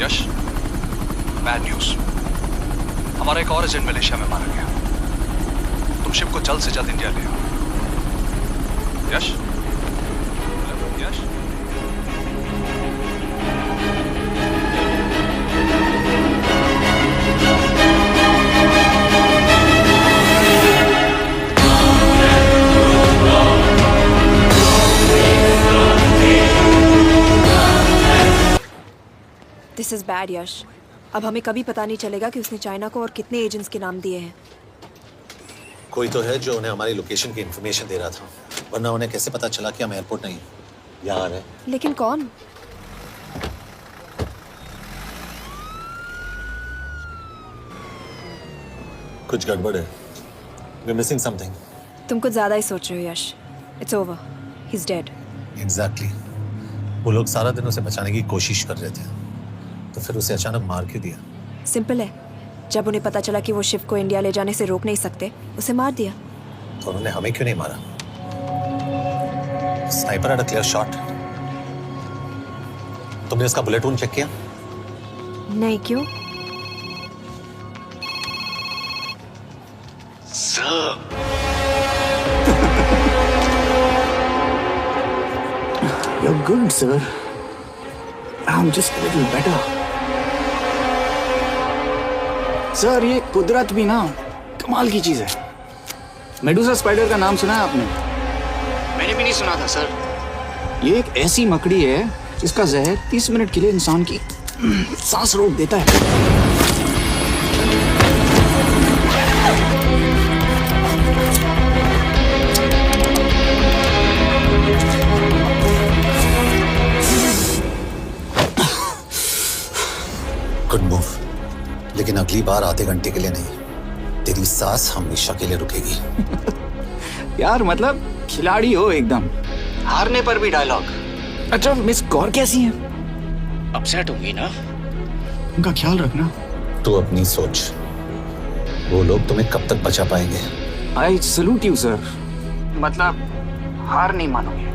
यश, बैड न्यूज। हमारा एक और एजेंट मलेशिया में मारा गया। तुम शिप को जल्द से जल्द इंडिया ले आओ। यश, यश। दिस इज बैड यश। अब हमें कभी पता नहीं चलेगा कि उसने चाइना को और कितने एजेंट्स के नाम दिए हैं। कोई तो है जो उन्हें हमारी लोकेशन की इन्फॉर्मेशन दे रहा था, वरना उन्हें कैसे पता चला कि हम एयरपोर्ट नहीं यहाँ आ रहे हैं? लेकिन कौन? कुछ गड़बड़ है। We're missing something. तुम कुछ ज्यादा ही सोच रहे हो Yash. It's over, he is dead. Exactly. वो लोग सारा दिन उसे बचाने की कोशिश कर रहे थे, तो फिर उसे अचानक मार क्यों दिया? सिंपल है, जब उन्हें पता चला कि वो शिव को इंडिया ले जाने से रोक नहीं सकते, उसे मार दिया। तो उन्होंने हमें क्यों नहीं मारा? Sniper had a clear shot. तुमने इसका बुलेट वूंड चेक किया? नहीं, क्यों? You're good, sir. I'm just a little better. Sir, ये कुदरत भी ना कमाल की चीज है। मेडुसा स्पाइडर का नाम सुना है आपने? मैंने भी नहीं सुना था सर। ये एक ऐसी मकड़ी है जिसका जहर 30 मिनट के लिए इंसान की सांस रोक देता है। गुड मूव, लेकिन अगली बार आधे घंटे के लिए नहीं। तेरी सांस हमेशा के लिए रुकेगी। यार मतलब खिलाड़ी हो एकदम, हारने पर भी डायलॉग। अच्छा, मिस कौर कैसी हैं? अपसेट होंगी ना, उनका ख्याल रखना। तू अपनी सोच, वो लोग तुम्हें कब तक बचा पाएंगे? I salute you sir. मतलब हार नहीं मानोगे।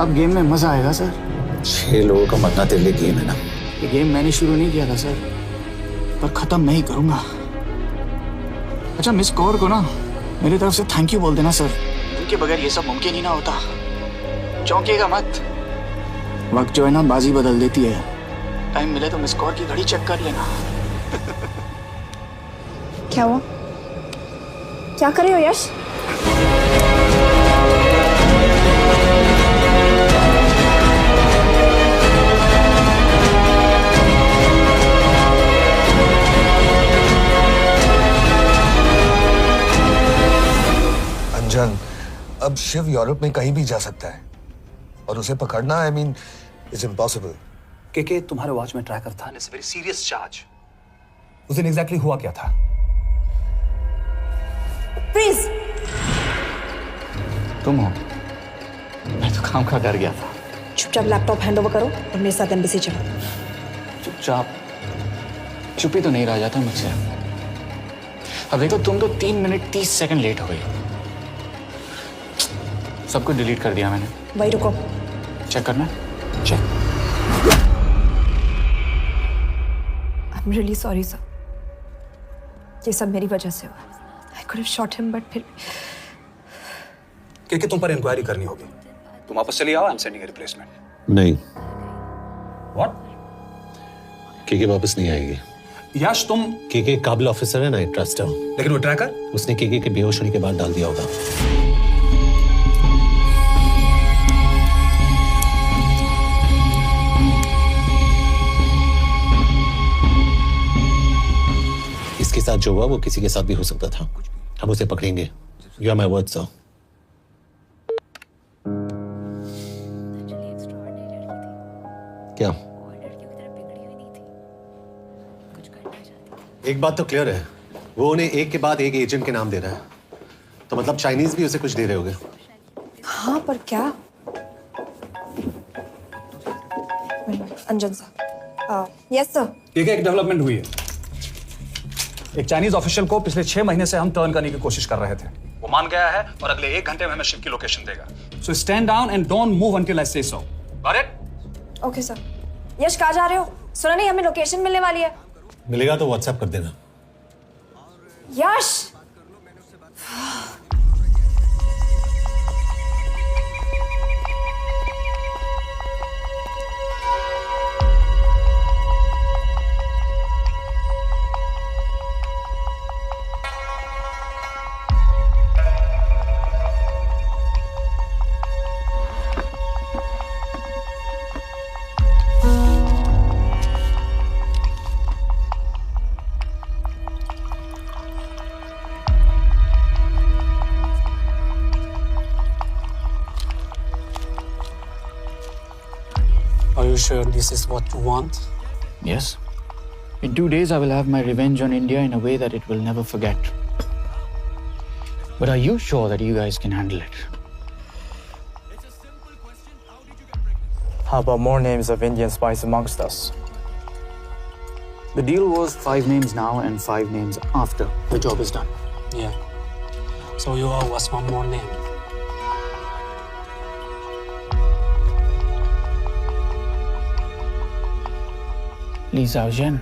अब गेम में मजा आएगा सर। 6 लोगों का मरना तेरे लिए गेम है ना? ये गेम मैंने शुरू नहीं किया था सर, पर खत्म मैं ही करूंगा। अच्छा, मिस कौर को ना मेरी तरफ से थैंक यू बोल देना सर। उनके बगैर ये सब मुमकिन ही ना होता। चौंकिएगा मत, वक्त जो है ना बाजी बदल देती है। टाइम मिले तो मिस कॉल की घड़ी चेक कर लेना। क्या हुआ? क्या कर रहे हो यश? अंजन, अब शिव यूरोप में कहीं भी जा सकता है और उसे पकड़ना आई मीन इज इम्पॉसिबल। के तुम्हारे वॉच में ट्रैकर था, इट्स वेरी सीरियस चार्ज। उस दिन एग्जैक्टली हुआ क्या था? प्लीज। तुम हो? मैं तो काम का डर गया था। चुपचाप लैपटॉप हैंड ओवर करो और मेरे साथ एम्बेसी चलो। चुपचाप चुप ही तो नहीं रहा जाता मुझसे। अब देखो, तुम तो 3 मिनट 30 सेकंड लेट हो गई। सब कुछ डिलीट कर दिया मैंने। वही रुको, चेक करना। Check. I am really sorry sir, ये सब मेरी वजह से हुआ। I could have shot him but फिर के तुम पर इंक्वायरी करनी होगी। तुम वापस चली आओ, I am sending a replacement. नहीं। व्हाट? के वापस नहीं आएगी। यश तुम के काबिल ऑफिसर है ना, आई ट्रस्ट है। लेकिन वो ट्रैकर उसने के बेहोश होने के बाद डाल दिया होगा। इसके साथ जो हुआ वो किसी के साथ भी हो सकता था। हम उसे पकड़ेंगे। You are my word sir. क्या? एक बात तो क्लियर है, वो उन्हें एक के बाद एक एजेंट के नाम दे रहा है, तो मतलब चाइनीज भी उसे कुछ दे रहे होंगे। हाँ पर क्या? अंजन सर। Yes sir. एक डेवलपमेंट हुई है। एक चाइनीज ऑफिशियल को पिछले 6 महीने से हम टर्न करने की कोशिश कर रहे थे। वो मान गया है और अगले 1 घंटे में हमें शिप की लोकेशन देगा। So stand down and don't move until I say so. Got it? Okay sir. Yash, कहाँ जा रहे हो? सुना नहीं, हमें लोकेशन मिलने वाली है। मिलेगा तो व्हाट्सएप कर देना। यश! Are you sure this is what you want? Yes. In 2 days, I will have my revenge on India in a way that it will never forget. But are you sure that you guys can handle it? How about more names of Indian spies amongst us? The deal was 5 names now and 5 names after the job is done. Yeah. So you owe us one more name. Li Xiaozhen.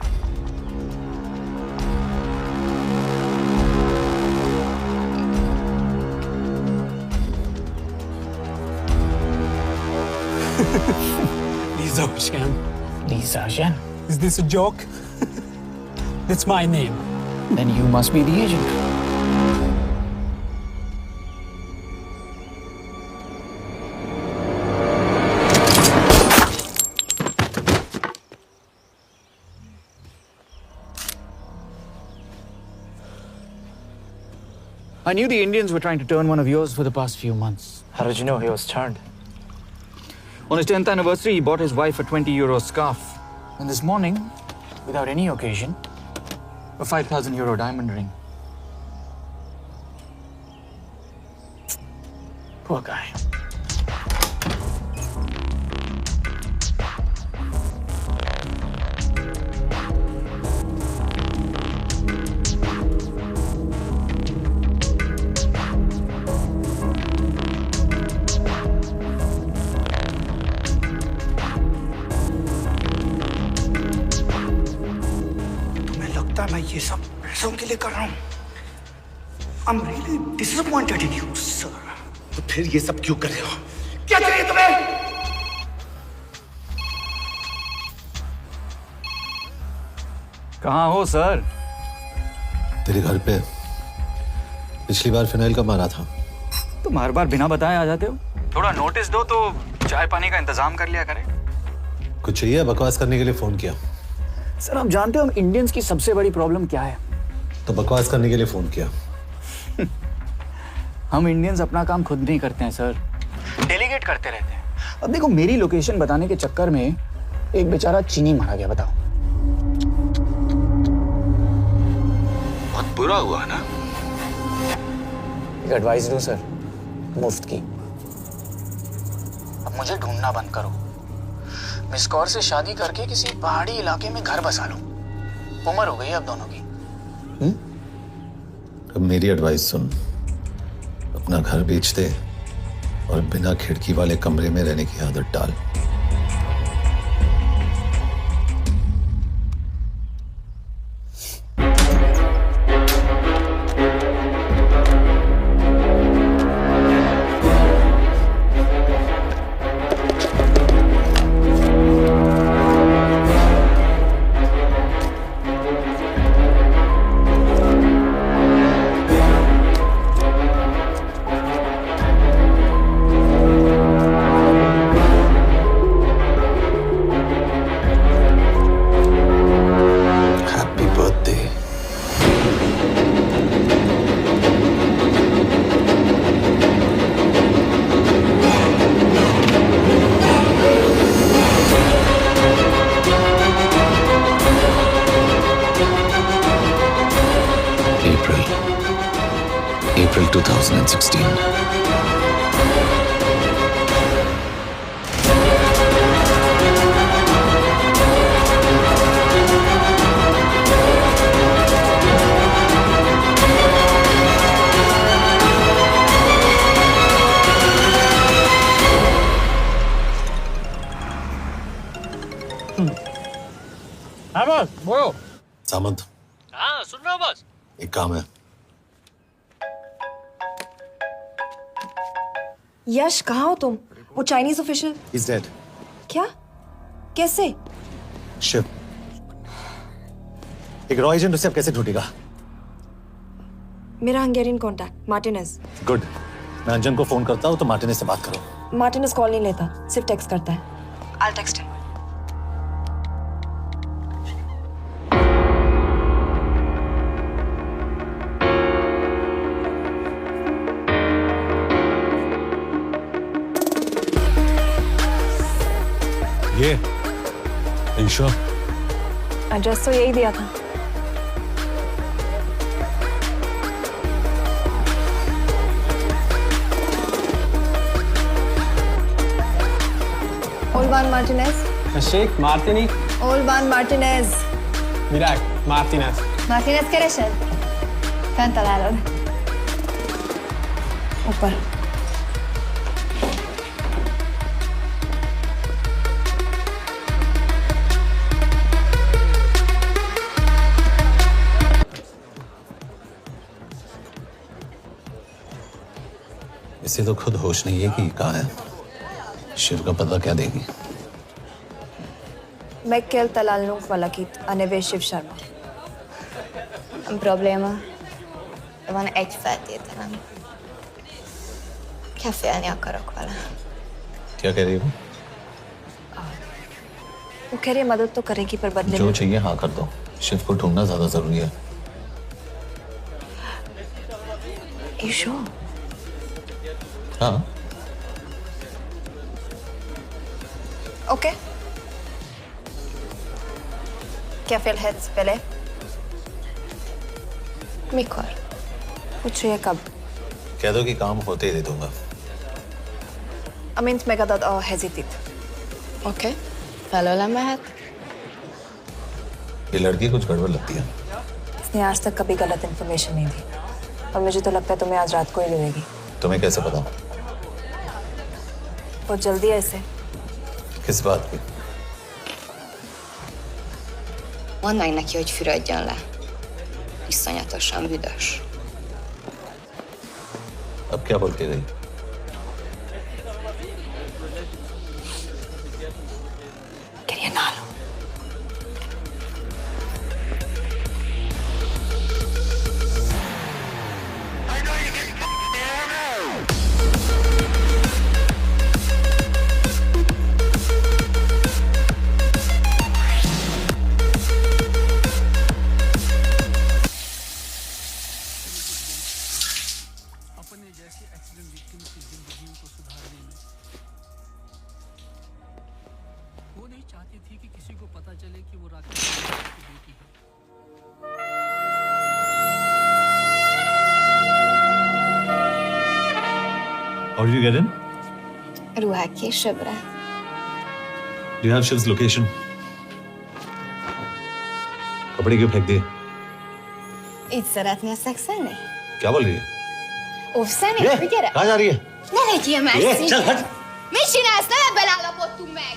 Li Xiaozhen. Li Xiaozhen. Is this a joke? That's my name. Then you must be the agent. I knew the Indians were trying to turn one of yours for the past few months. How did you know he was turned? On his 10th anniversary, he bought his wife a 20-euro scarf. And this morning, without any occasion, a 5,000 euro diamond ring. Poor guy. मैं ये सब पैसों के लिए कर रहा हूँ। I'm really disappointed in you, sir. तो फिर ये सब क्यों कर रहे हो? क्या चाहिए तुम्हें? कहाँ हो सर? तेरे घर पे। पिछली बार फिनाइल कब मारा था? तुम हर बार बिना बताए आ जाते हो। थोड़ा नोटिस दो तो चाय पानी का इंतजाम कर लिया करें। कुछ चाहिए? बकवास करने के लिए फोन किया। सर आप जानते हो हम इंडियंस की सबसे बड़ी प्रॉब्लम क्या है? तो बकवास करने के लिए फोन किया। हम इंडियंस अपना काम खुद नहीं करते हैं सर, डेलीगेट करते रहते हैं। अब देखो मेरी लोकेशन बताने के चक्कर में एक बेचारा चीनी मारा गया, बताओ। बहुत बुरा हुआ ना? एक एडवाइस दो सर, मुफ्त की। अब मुझे ढूंढना बंद करो। मिस कौर से शादी करके किसी पहाड़ी इलाके में घर बसा लो। उम्र हो गई है अब दोनों की। अब मेरी एडवाइस सुन। अपना घर बेच दे और बिना खिड़की वाले कमरे में रहने की आदत डाल। April 2016. हाँ बॉस बोलो। सामंत, हाँ सुन रहा हूँ बॉस। एक काम है। यश कहाँ हो तुम? वो चाइनीज ऑफिशियल He's dead. क्या? कैसे? शिव, एक रॉ एजेंट उसे अब कैसे ढूंढेगा? मेरा हंगेरियन कॉन्टैक्ट मार्टिनेज। गुड, मैं अंजन को फोन करता हूँ तो मार्टिनेज से बात करो। मार्टिनेज कॉल नहीं लेता, सिर्फ टेक्स्ट करता है। I'll text him. ये इंश्योर एड्रेस तो यही दिया था। Olvan Martinez. Sheikh Martini. Olvan Martinez. Virág Martinez. Martinez keresed? Fent találod. ऊपर। इसे तो खुद होश नहीं है कि कहाँ है। शिव का पता क्या देगी? Mekkel találnunk valakit, a neve Shiv Sharma. Nem probléma. De van egy feltételem. Kefélni akarok vele. क्या कह रही हो? वो कह रही है मदद तो करेगी पर बदले जो में। चाहिए हाँ कर दो। शिव को ढूंढना ज्यादा जरूरी है। You sure? हाँ। Okay. क्या félhetsz vele? Mikor? पूछ रही है कब? कह दो कि काम होते ही दे दूंगा। Amint megadod a hezitit. Oké. Felőlem mehet? ये लड़की कुछ गड़बड़ लगती है। इसने आज तक कभी गलत इन्फॉर्मेशन नहीं दी और मुझे तो लगता है तुम्हें आज रात को ही मिलेगी। तुम्हें कैसे पता? बहुत जल्दी है इसे। किस बात की? Mondd meg neki, hogy fürödjön le. Iszonyatosan büdös. अब क्या बोल के गई? करिए ना लो। अपने जैसे एक्सीडेंट विक्टिम की जिंदगियों को सुधारने में। वो नहीं चाहती थी कि किसी को पता चले कि वो राकेश की बेटी है। How did you get in? रूहा के शबरा। Do you have Shiv's location? कपड़े क्यों फेंक दिए? Itt szeretnél szexelni? क्या बोल रही है? Óvszani? Gyere! कहाँ जा रही है? Ne legyél már Jé, színes! csel, hát! Mit csinálsz? Nem ebben állapodtunk meg!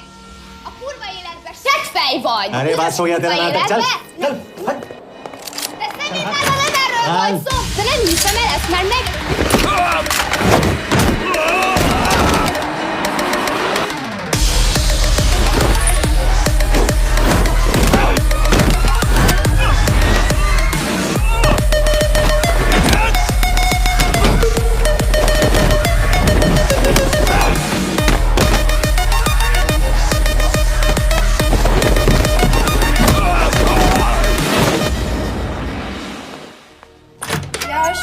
A kurva életben seggfej vagy! अरे बात हो गया तेरा नाटक, चल! चल! De szerintem nem erről volt szó! De nem hiszem el ezt már meg... Yaş!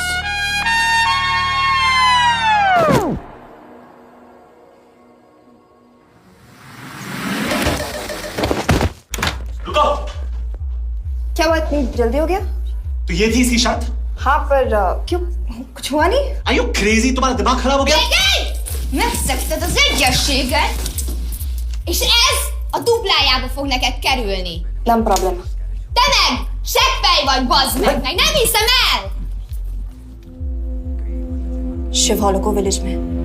रुको! क्या हुआ, इतनी जल्दी हो गया? तो ये थी इसकी शर्त? हाँ, पर क्यों, कुछ हुआ नहीं? Are you crazy? तुम्हारा दिमाग खराब हो गया? Megszegted az egyességet, és ez a duplájába fog neked kerülni. Nem problema. Te meg! Seggfej vagy, bazd meg! Nem hiszem el! Shiv हॉलोको विलेज में।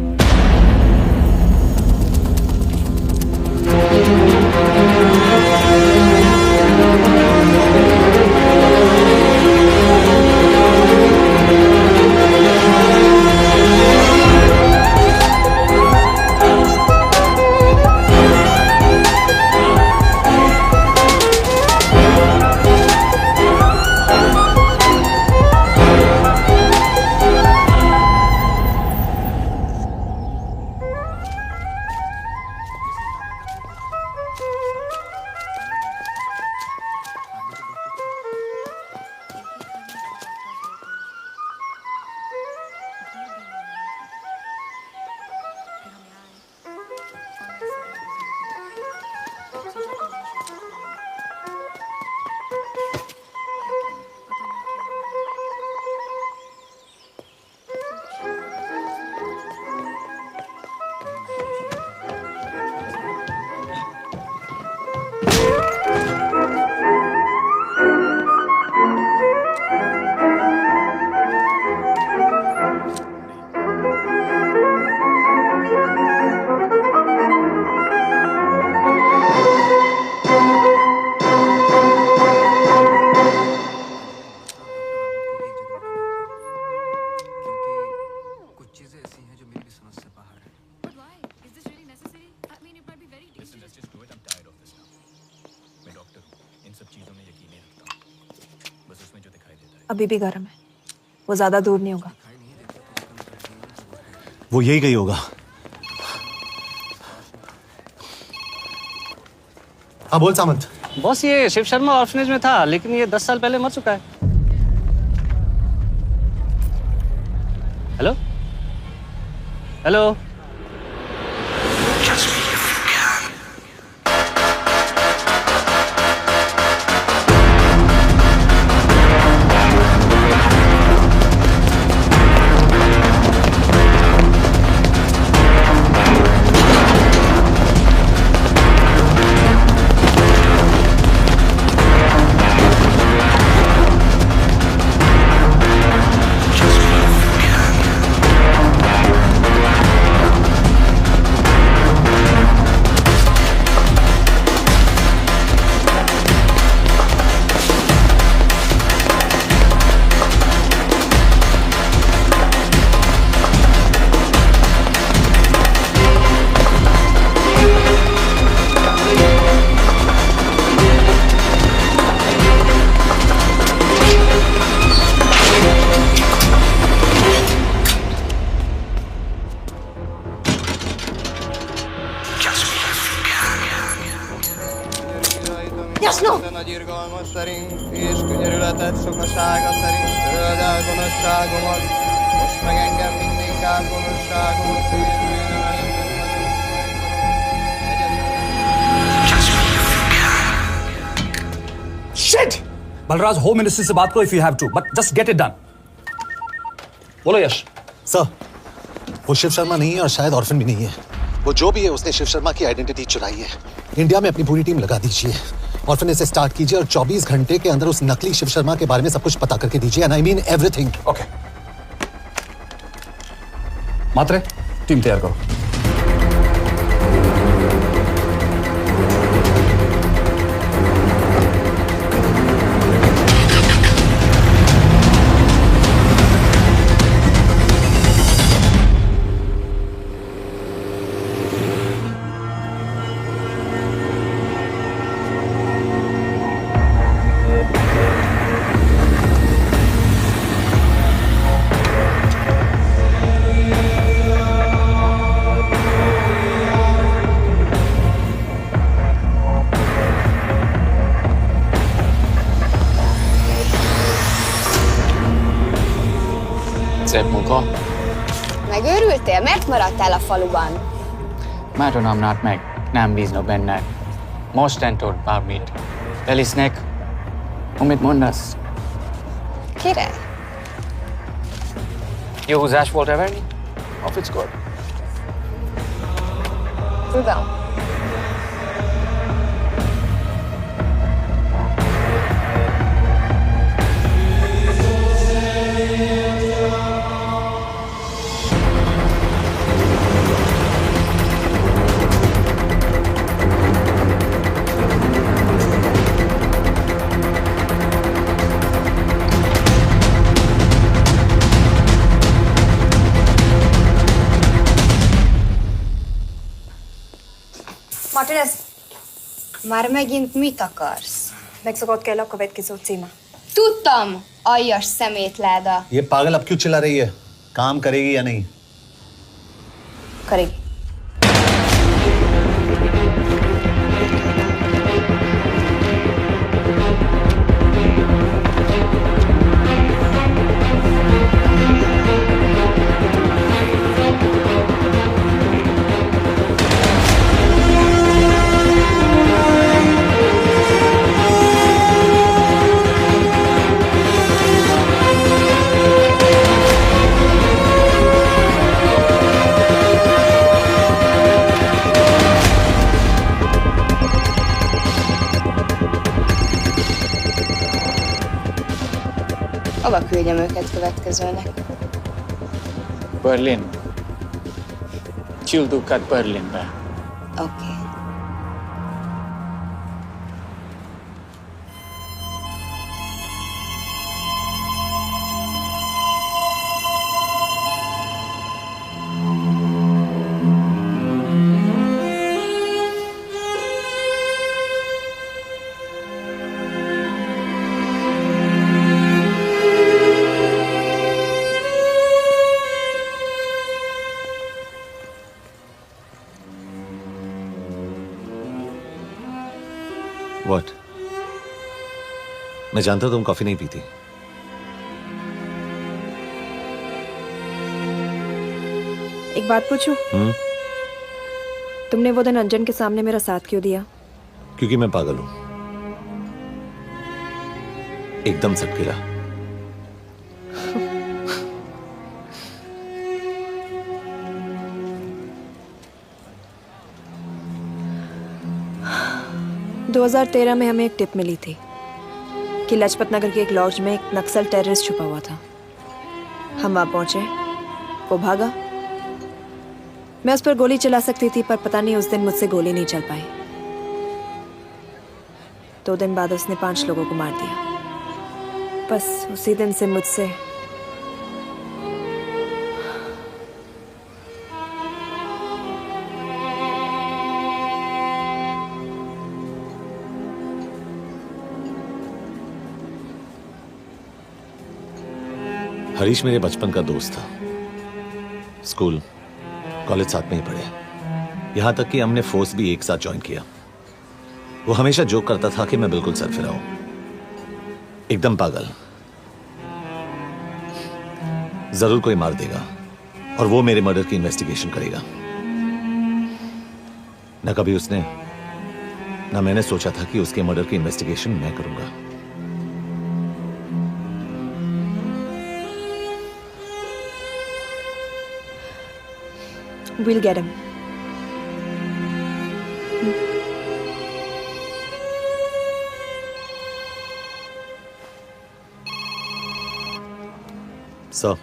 अभी भी गर्म है, वो ज्यादा दूर नहीं होगा। वो यही गई होगा। हाँ बोल सामंत। बॉस ये शिव शर्मा ऑर्फनेज में था, लेकिन ये 10 साल पहले मर चुका है। Hello hello Nagy irgalma szerint és könyörületet sokasága szerint töröld el gonoszságomat, most meg engem mindig Shit! Balraj, home ministry से बात करो if you have to, but just get it done. बोलो यश। सर, वो शिव शर्मा नहीं है और शायद ऑर्फन भी नहीं है। वो जो भी है उसने शिव शर्मा की आइडेंटिटी चुराई है। इंडिया में अपनी पूरी टीम लगा दीजिए, ऑर्फन से स्टार्ट कीजिए और 24 घंटे के अंदर उस नकली शिव शर्मा के बारे में सब कुछ पता करके दीजिए। And I mean everything. Okay. Matre, team तैयार करो। Szép munka. Megőrültél? Miért maradtál a faluban? Már tudom, hát meg. Nem bíznak benne. Mostantól bármit. Elisnek. Amit mondasz? Király. Jó húzás volt everni? Off it's good. Tudom. Martinez, Már megint mit akarsz? Mexikót kell a következő címa. Tudtam, aljas szemétláda. ये पागल अब क्यों चिल्ला रही है? काम करेगी या नहीं? करेगी। Hova küldjem őket következőnek? Berlin. Küldüket Berlinbe. Oké. What? मैं जानता तुम कॉफी नहीं पीती। एक बात पूछूं? तुमने वो दिन अंजन के सामने मेरा साथ क्यों दिया? क्योंकि मैं पागल हूं, एकदम सटकेला। दो 2013 में हमें एक टिप मिली थी कि लाजपत नगर के एक लॉज में एक नक्सल टेररिस्ट छुपा हुआ था। हम वहां पहुंचे, वो भागा। मैं उस पर गोली चला सकती थी, पर पता नहीं उस दिन मुझसे गोली नहीं चल पाई। 2 दिन बाद उसने 5 लोगों को मार दिया। बस उसी दिन से मुझसे हरीश मेरे बचपन का दोस्त था। स्कूल कॉलेज साथ में ही पढ़े, यहां तक कि हमने फोर्स भी एक साथ ज्वाइन किया। वो हमेशा जोक करता था कि मैं बिल्कुल सरफिरा हूं, एकदम पागल। जरूर कोई मार देगा, और वो मेरे मर्डर की इन्वेस्टिगेशन करेगा। न कभी उसने, न मैंने सोचा था कि उसके मर्डर की इन्वेस्टिगेशन मैं करूंगा। We'll get him. सर,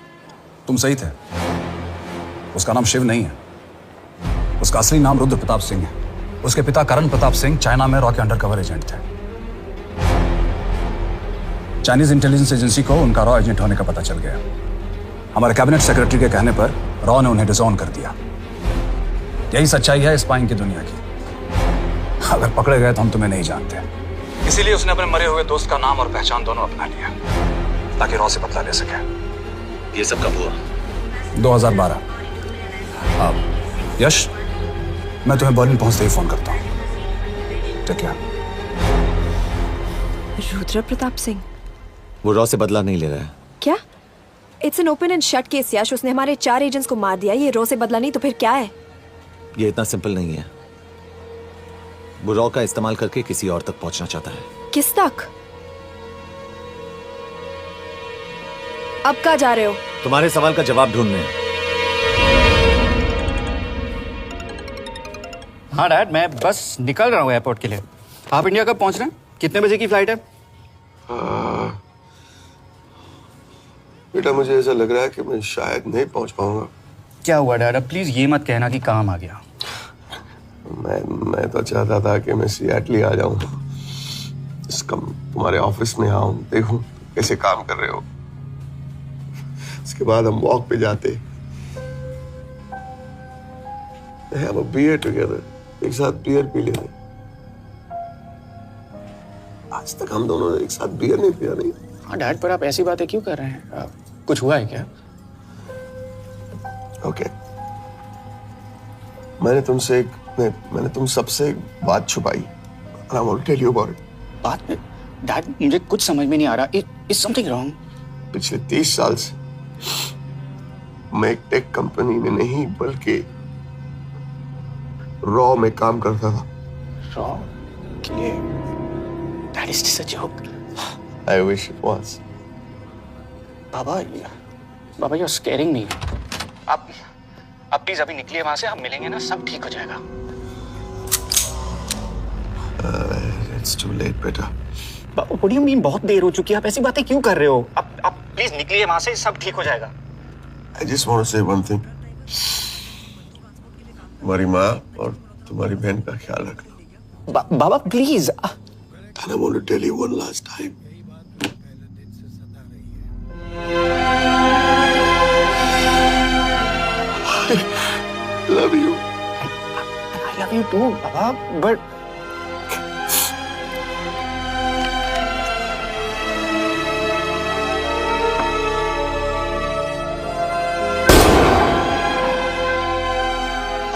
तुम सही थे। उसका नाम शिव नहीं है, उसका असली नाम रुद्र प्रताप सिंह है। उसके पिता करण प्रताप सिंह चाइना में रॉ के अंडरकवर एजेंट थे। चाइनीज इंटेलिजेंस एजेंसी को उनका रॉ एजेंट होने का पता चल गया। हमारे कैबिनेट सेक्रेटरी के कहने पर रॉ ने उन्हें डिसऑन कर दिया। यही सच्चाई है स्पाइंग की दुनिया की। अगर पकड़े गए तो हम तुम्हें नहीं जानते, इसीलिए उसने अपने मरे हुए दोस्त का नाम और पहचान दोनों अपना लिया ताकि रॉ से बदला ले सके। ये सब कब हुआ? 2012। अब यश, मैं तुम्हें बर्लिन पहुंचते ही फोन करता हूँ। ठीक है? रुद्र प्रताप सिंह वो रॉ से बदला नहीं ले रहा है। क्या? It's an open and shut case Yash. उसने हमारे 4 एजेंट्स को मार दिया। ये रॉ से बदला नहीं तो फिर क्या है? ये इतना सिंपल नहीं है। वो रॉ का इस्तेमाल करके किसी और तक पहुंचना चाहता है। किस तक? अब कहाँ जा रहे हो? तुम्हारे सवाल का जवाब ढूंढने। हाँ डैड, मैं बस निकल रहा हूँ एयरपोर्ट के लिए। आप इंडिया कब पहुंच रहे हैं? कितने बजे की फ्लाइट है? बेटा मुझे ऐसा लग रहा है कि मैं शायद नहीं पहुंच पाऊंगा। क्या हुआ डैड? अब प्लीज ये मत कहना कि काम आ गया। मैं तो चाहता था कि मैं सियाटली आ जाऊं, तुम्हारे ऑफिस में आऊं, देखूं कैसे काम कर रहे हो। उसके बाद हम वॉक पे जाते, have a beer together, एक साथ बियर पी लेते। आज तक हम दोनों ने एक साथ बियर नहीं पिया। नहीं। हाँ डैड, पर आप ऐसी बातें क्यों कर रहे हैं? कुछ हुआ है क्या? ओके, मैंने तुम सबसे एक बात छुपाई। And I want to tell you about it. बात में डैड मुझे कुछ समझ में नहीं आ रहा। Is something wrong? पिछले 30 साल से मैं एक टेक कंपनी में नहीं बल्कि रॉ में काम करता था। रॉ के लिए? That is just a joke. I wish it was. Baba you're scaring me. आप प्लीज अभी निकलिए वहां से, आप मिलेंगे ना, सब ठीक हो जाएगा। It's too late, बेटा। What do you mean बहुत देर हो चुकी है? आप ऐसी बातें क्यों कर रहे हो? आप प्लीज निकलिए वहां से, सब ठीक हो जाएगा। I just want to say one thing. तुम्हारी माँ और तुम्हारी बहन का ख्याल रखना। बाबा please. And I want to tell you one last time. I love you. I love you too, Baba, but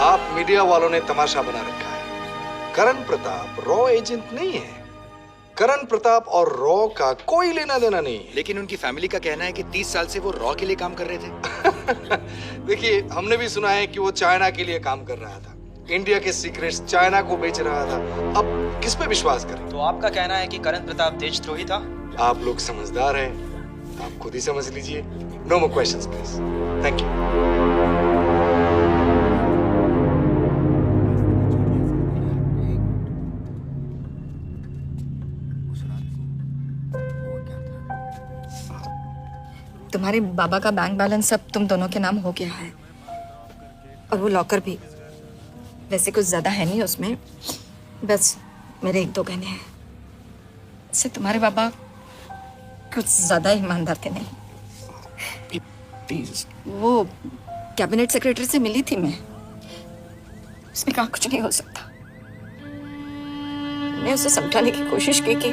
आप मीडिया वालों ने तमाशा बना रखा है। करण प्रताप रॉ एजेंट नहीं है। करण प्रताप और रॉ का कोई लेना देना नहीं है। लेकिन उनकी फैमिली का कहना है कि 30 साल से वो रॉ के लिए काम कर रहे थे। देखिए, हमने भी सुना है कि वो चाइना के लिए काम कर रहा था, इंडिया के सीक्रेट्स चाइना को बेच रहा था। अब किस पे विश्वास करें? तो आपका कहना है कि करण प्रताप देशद्रोही था? आप लोग समझदार हैं, आप खुद ही समझ लीजिए। No more questions please. Thank you. तुम्हारे बाबा का बैंक बैलेंस सब तुम दोनों के नाम हो गया है, और वो लॉकर भी। वैसे कुछ ज्यादा है नहीं उसमें, बस मेरे 1-2 गहने हैं। इससे तुम्हारे बाबा कुछ ज्यादा ईमानदार थे नहीं। प्लीज। वो कैबिनेट सेक्रेटरी से मिली थी मैं, उसने कहा कुछ नहीं हो सकता। मैं उसे समझाने की कोशिश की कि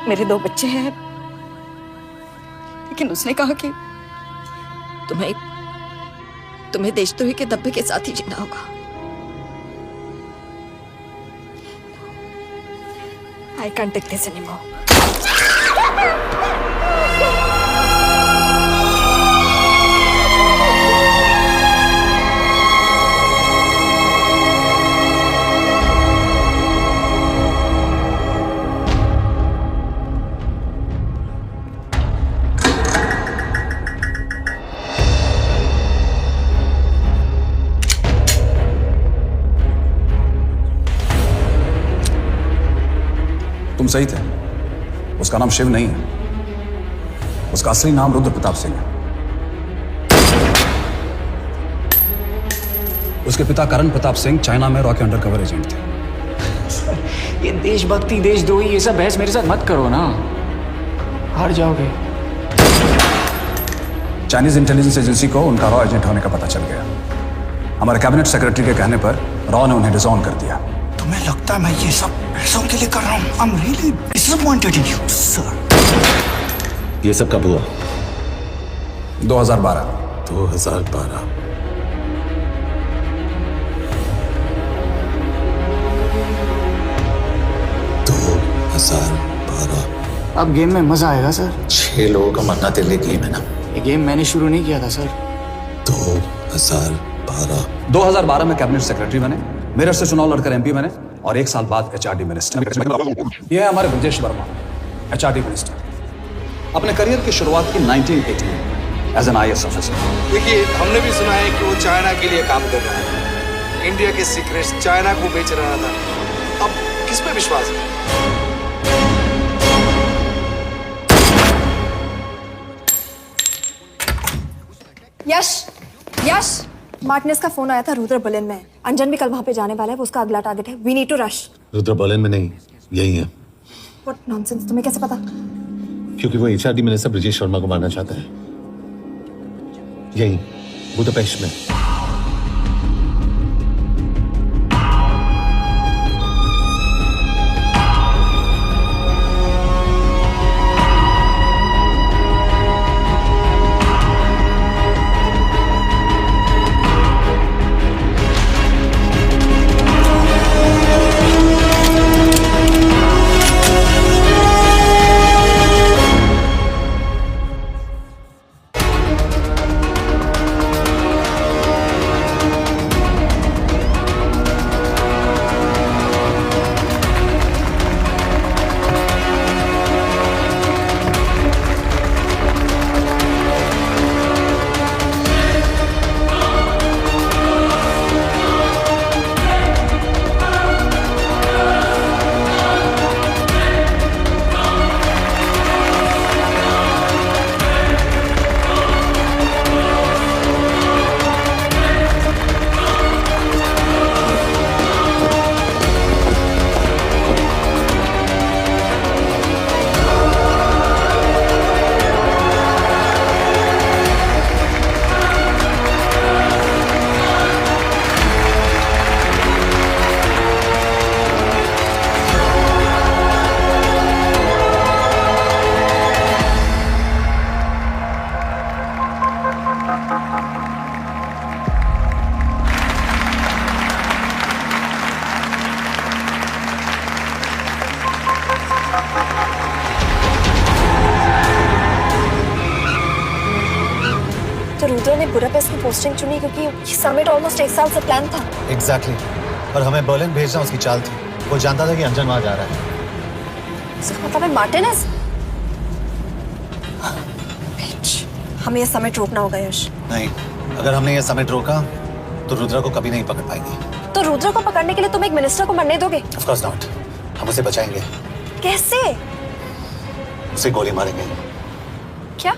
मेरे 2 बच्चे हैं, लेकिन उसने कहा कि तुम्हें देशद्रोही के धब्बे के साथ ही जीना होगा। I can't take this anymore. तुम सही थे, उसका नाम शिव नहीं है, उसका असली नाम रुद्र प्रताप सिंह है। उसके पिता करण प्रताप सिंह चाइना में रॉ के अंडर कवर एजेंट थे। ये देशभक्ति देशद्रोही ये सब बहस मेरे साथ मत करो ना, हार जाओगे। चाइनीज इंटेलिजेंस एजेंसी को उनका रॉ एजेंट होने का पता चल गया। हमारे कैबिनेट सेक्रेटरी के कहने पर रॉ ने उन्हें डिसऑन कर दिया। तुम्हें लगता है मैं ये सब पैसों के लिए कर रहा हूँ? I'm really disappointed in you, sir. ये सब कब हुआ? 2012। 2012। अब गेम में मजा आएगा सर। 6 लोगों का मरना तेरे लिए गेम है ना? ये गेम मैंने शुरू नहीं किया था सर। 2012 में कैबिनेट सेक्रेटरी बने, मेरठ से चुनाव लड़कर एमपी बने और 1 साल बाद एचआरडी मिनिस्टर। ये है हमारे ब्रजेश वर्मा, एचआरडी मिनिस्टर। अपने करियर की शुरुआत की 1980 में एज एन IAS ऑफिसर। देखिए, हमने भी सुना है कि वो चाइना के लिए काम कर रहा है, इंडिया के सीक्रेट्स चाइना को बेच रहा था। अब किस पे विश्वास है? यश, यश, मार्टिनेज का फोन आया था, रुद्र बर्लिन में है। अंजन भी कल वहां पे जाने वाला है, वो उसका अगला टारगेट है। We need to rush. Rudra Berlin में नहीं, यही है। व्हाट नॉनसेंस, तुम्हें कैसे पता? क्योंकि वो एचआरडी मिनिस्टर ब्रजेश शर्मा को मारना चाहता है, यही बुदापेस्ट में। रुद्र ने बुडापेस्ट की पोस्टिंग चुनी क्योंकि ये समिट ऑलमोस्ट 1 साल से प्लान था। एग्जैक्टली, और हमें बर्लिन भेजना उसकी चाल थी। वो जानता था कि अंजन वहां जा रहा है। इसका मतलब है मार्टिनेज। हमें ये समिट रोकना होगा यश। नहीं, अगर हमने ये समिट रोका तो रुद्रा को कभी नहीं पकड़ पाएंगे। तो रुद्र को पकड़ने के लिए तुम एक मिनिस्टर को मरने दोगे? Of course not. हम उसे बचाएंगे। कैसे? उसे गोली मारेंगे। क्या?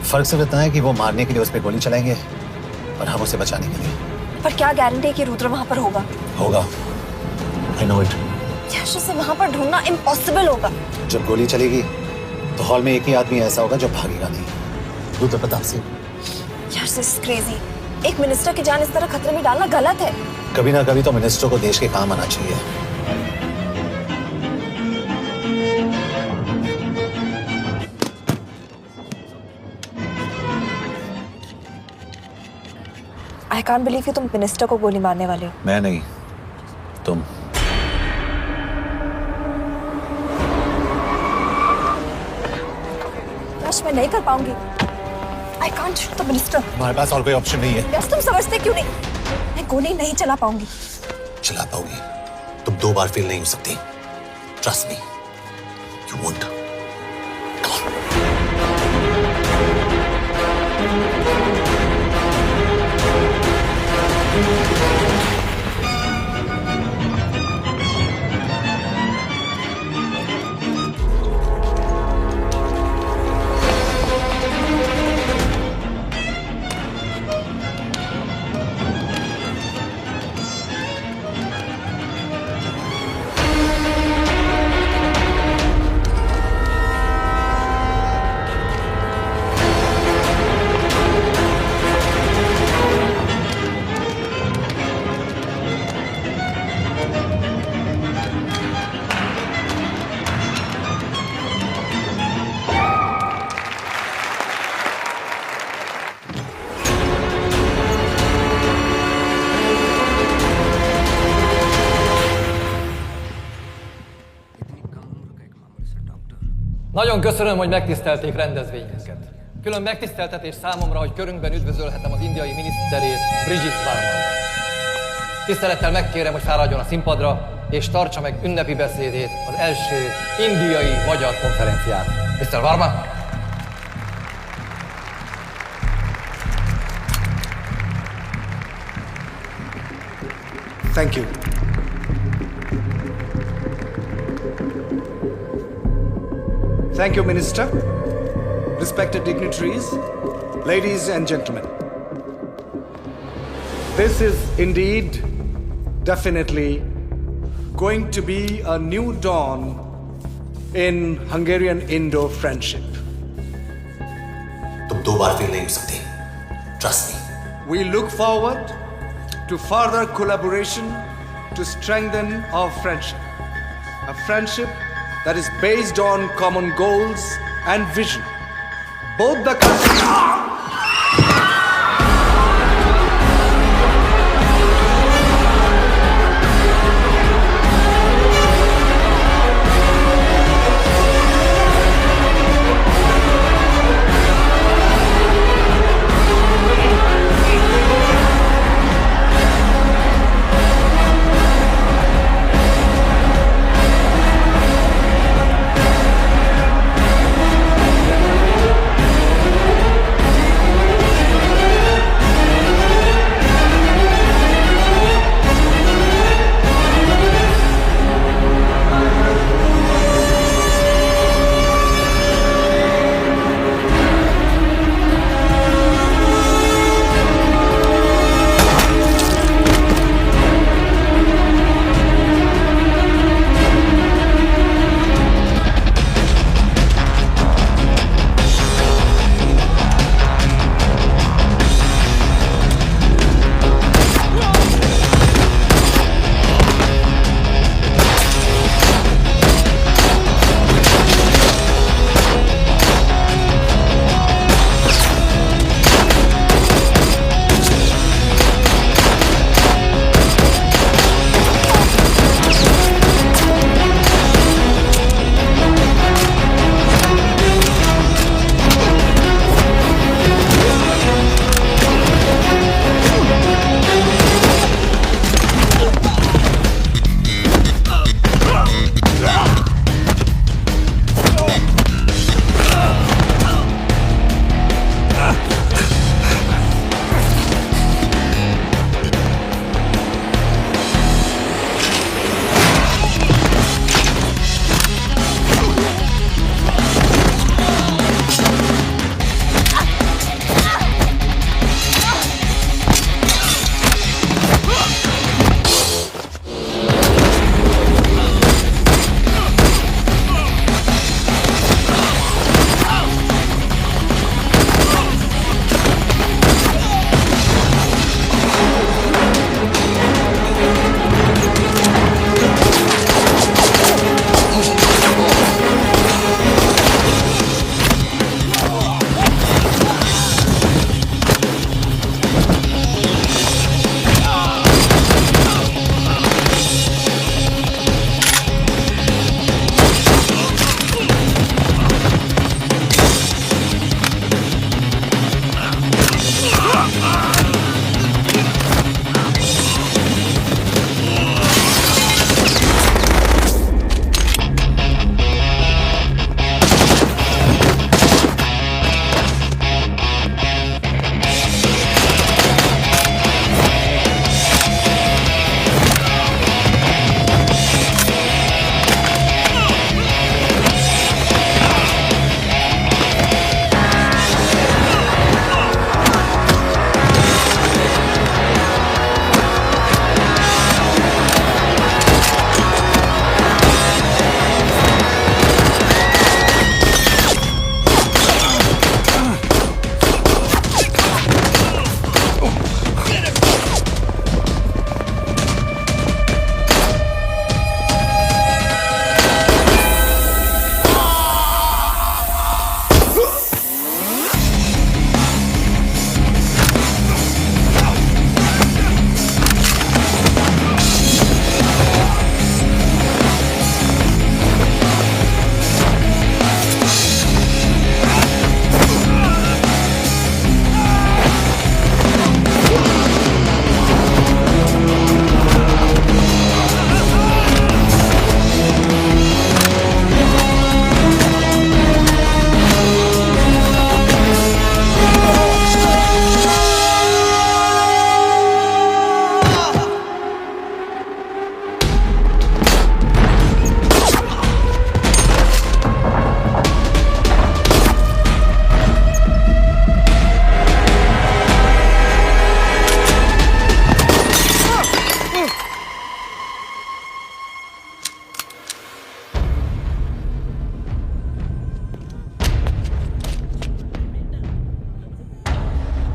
फर्क सिर्फ इतना है कि वो मारने के लिए उस पर गोली चलाएंगे और हम उसे बचाने के लिए। पर क्या गारंटी है कि रुद्र वहां पर होगा? होगा। I know it. यश, उसे वहां पर ढूंढना इम्पॉसिबल होगा। जब गोली चलेगी तो हॉल में एक ही आदमी ऐसा होगा जो भागेगा नहीं, रुद्र प्रताप सिंह। यश, दिस इज क्रेजी। एक मिनिस्टर की जान इस तरह खतरे में डालना गलत है। कभी ना कभी तो मिनिस्टर को देश के काम आना चाहिए। I can't believe कि तुम मिनिस्टर को गोली मारने वाले हो। मैं नहीं, तुम। यश, मैं नहीं कर पाऊंगी। I can't shoot the minister। हमारे पास और कोई ऑप्शन नहीं है। यश, तुम समझते क्यों नहीं? मैं गोली नहीं चला पाऊंगी। चला पाओगी, तुम 2 बार फेल नहीं हो सकती। Trust me, you won't। Come on। Nagyon köszönöm, hogy megtisztelték rendezvényünket. Külön megtiszteltetés számomra, hogy körünkben üdvözölhetem az indiai miniszterét, Brigitte Varma. Tisztelettel megkérem, hogy fáradjon a színpadra, és tartsa meg ünnepi beszédét az első indiai-magyar konferencián. Mr. Varma! Thank you. Thank you, Minister. Respected dignitaries, ladies and gentlemen. This is indeed, definitely, going to be a new dawn in Hungarian-Indo friendship. तुम 2 बार fail नहीं हो सकते. Trust me. We look forward to further collaboration to strengthen our friendship. A friendship that is based on common goals and vision. Both the countries.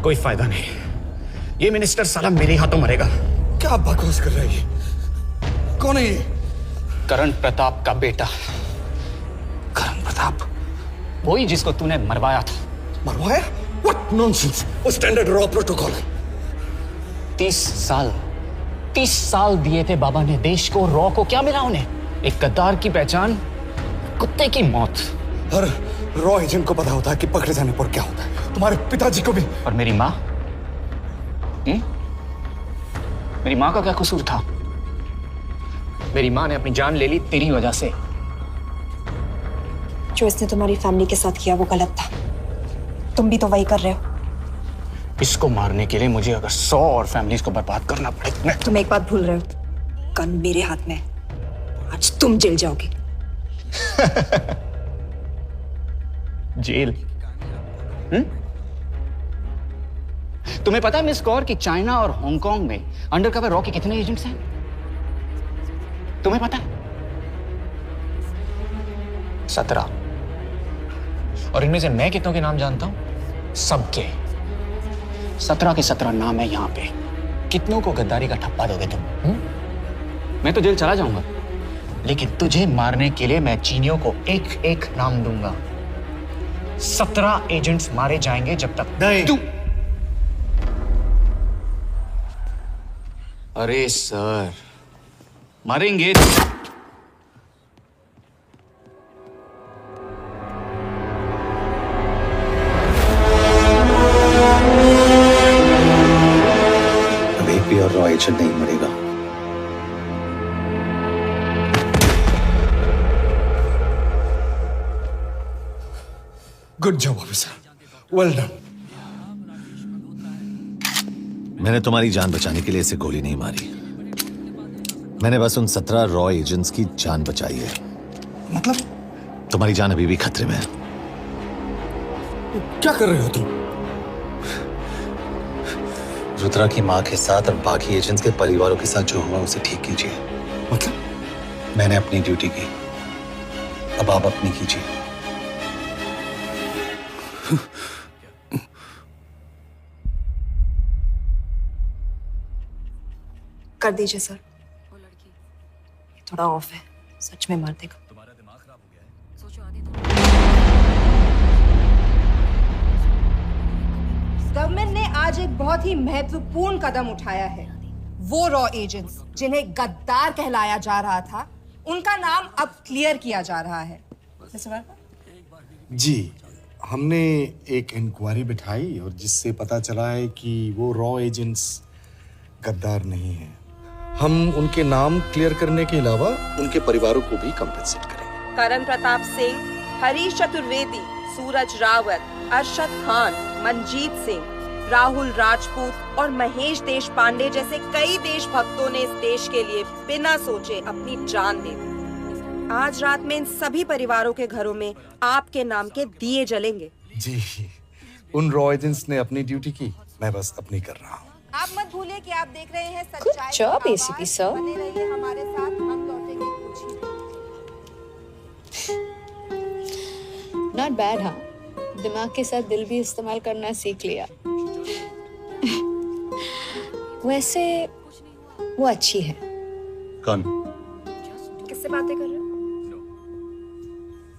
कोई फायदा नहीं, ये minister साला मेरे हाथों मरेगा। क्या बकवास कर रहा है ये? कौन है ये? करण प्रताप का बेटा। करण प्रताप? वही जिसको तूने मरवाया था। मरवाया? What nonsense! वो स्टैंडर्ड रॉ प्रोटोकॉल है। 30 साल दिए थे बाबा ने देश को, रॉ को क्या मिला उन्हें? एक गद्दार की पहचान, कुत्ते की मौत। हर रॉ एजेंट को पता होता है कि पकड़े जाने पर क्या होता है। तुम्हारे पिताजी को भी। और मेरी माँ? मेरी माँ का क्या कसूर था? मेरी माँ ने अपनी जान ले ली तेरी वजह से। जो इसने तुम्हारी फैमिली के साथ किया वो गलत था। तुम भी तो वही कर रहे हो। इसको मारने के लिए मुझे अगर 100 और फैमिलीज को बर्बाद करना पड़े। तुम एक बात भूल रहे हो, गन मेरे हाथ में। आज तुम जेल जाओगे। जेल? तुम्हें पता है मिस कौर कि चाइना और हांगकांग में अंडरकवर रॉ के कितने एजेंट्स हैं? तुम्हें पता है? 17। और इनमें से मैं कितनों के नाम जानता हूं? सबके। 17 के 17 नाम है यहां पे। कितनों को गद्दारी का ठप्पा दोगे तुम? मैं तो जेल चला जाऊंगा, लेकिन तुझे मारने के लिए मैं चीनियों को एक एक नाम दूंगा। 17 एजेंट्स मारे जाएंगे जब तक तू। अरे सर, मारेंगे। अब एक भी और रॉ एजेंट नहीं मरेगा। Good job officer, well done. मैंने तुम्हारी जान बचाने के लिए इसे गोली नहीं मारी। मैंने बस उन 17 रॉ एजेंट्स की जान बचाई है। मतलब? तुम्हारी जान अभी भी खतरे में है। क्या कर रहे हो तुम? रुद्रा की मां के साथ और बाकी एजेंट्स के परिवारों के साथ जो हुआ उसे ठीक कीजिए। मतलब? मैंने अपनी ड्यूटी की, अब आप अपनी कीजिए। कर दीजिए सर। वो लड़की थोड़ा ऑफ है, सच में मार देगा। तुम्हारा दिमाग खराब हो गया है। सोचो आधी गवर्नमेंट ने आज एक बहुत ही महत्वपूर्ण कदम उठाया है। वो रॉ एजेंट्स जिन्हें गद्दार कहलाया जा रहा था, उनका नाम अब क्लियर किया जा रहा है। जी, हमने एक इंक्वायरी बिठाई और जिससे पता चला है कि वो रॉ एजेंट्स गद्दार नहीं हैं। हम उनके नाम क्लियर करने के अलावा उनके परिवारों को भी कंपेंसेट करेंगे। करण प्रताप सिंह, हरीश चतुर्वेदी, सूरज रावत, अरशद खान, मनजीत सिंह, राहुल राजपूत और महेश देशपांडे जैसे कई देशभक्तों ने इस देश के लिए बिना सोचे अपनी जान दे दी। आज रात में इन सभी परिवारों के घरों में आपके नाम के दिए जलेंगे। जी, उन रॉ एजेंट्स ने अपनी ड्यूटी की, मैं बस अपनी कर रहा हूँ। आप मत भूलिए कि आप देख रहे हैं सच्चाई की job, आवाज। ACP sir. बने रहिए हमारे साथ, हम लौटेंगे कुछ ही। Not bad. हाँ, दिमाग के साथ दिल भी इस्तेमाल करना सीख लिया। वैसे वो अच्छी है। कौन? किससे बातें कर रहे हो?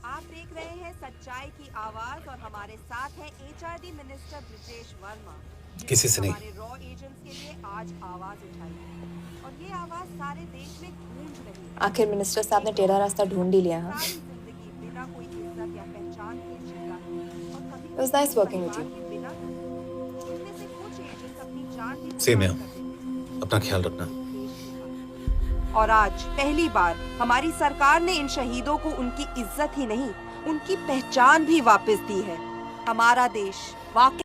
आप देख रहे हैं सच्चाई की आवाज और हमारे साथ है HRD मिनिस्टर ब्रिजेश वर्मा। किसी से नहीं। हमारे रॉ एजेंट्स के लिए आज आवाज उठाई है और ये आवाज सारे देश में गूंज रही है। आखिर मिनिस्टर साहब ने टेढ़ा रास्ता ढूंढ ही लिया। हाँ, सारी जिंदगी बिना कोई इज्जत या पहचान के जीता है और कभी It was nice working with you. बिना इनमें से कुछ एजेंट्स अपनी जान भी सेम है। अपना ख्याल रखना। और आज पहली बार हमारी सरकार ने इन शहीदों को उनकी इज्जत ही नहीं, उनकी पहचान भी वापस दी है। हमारा देश वाकई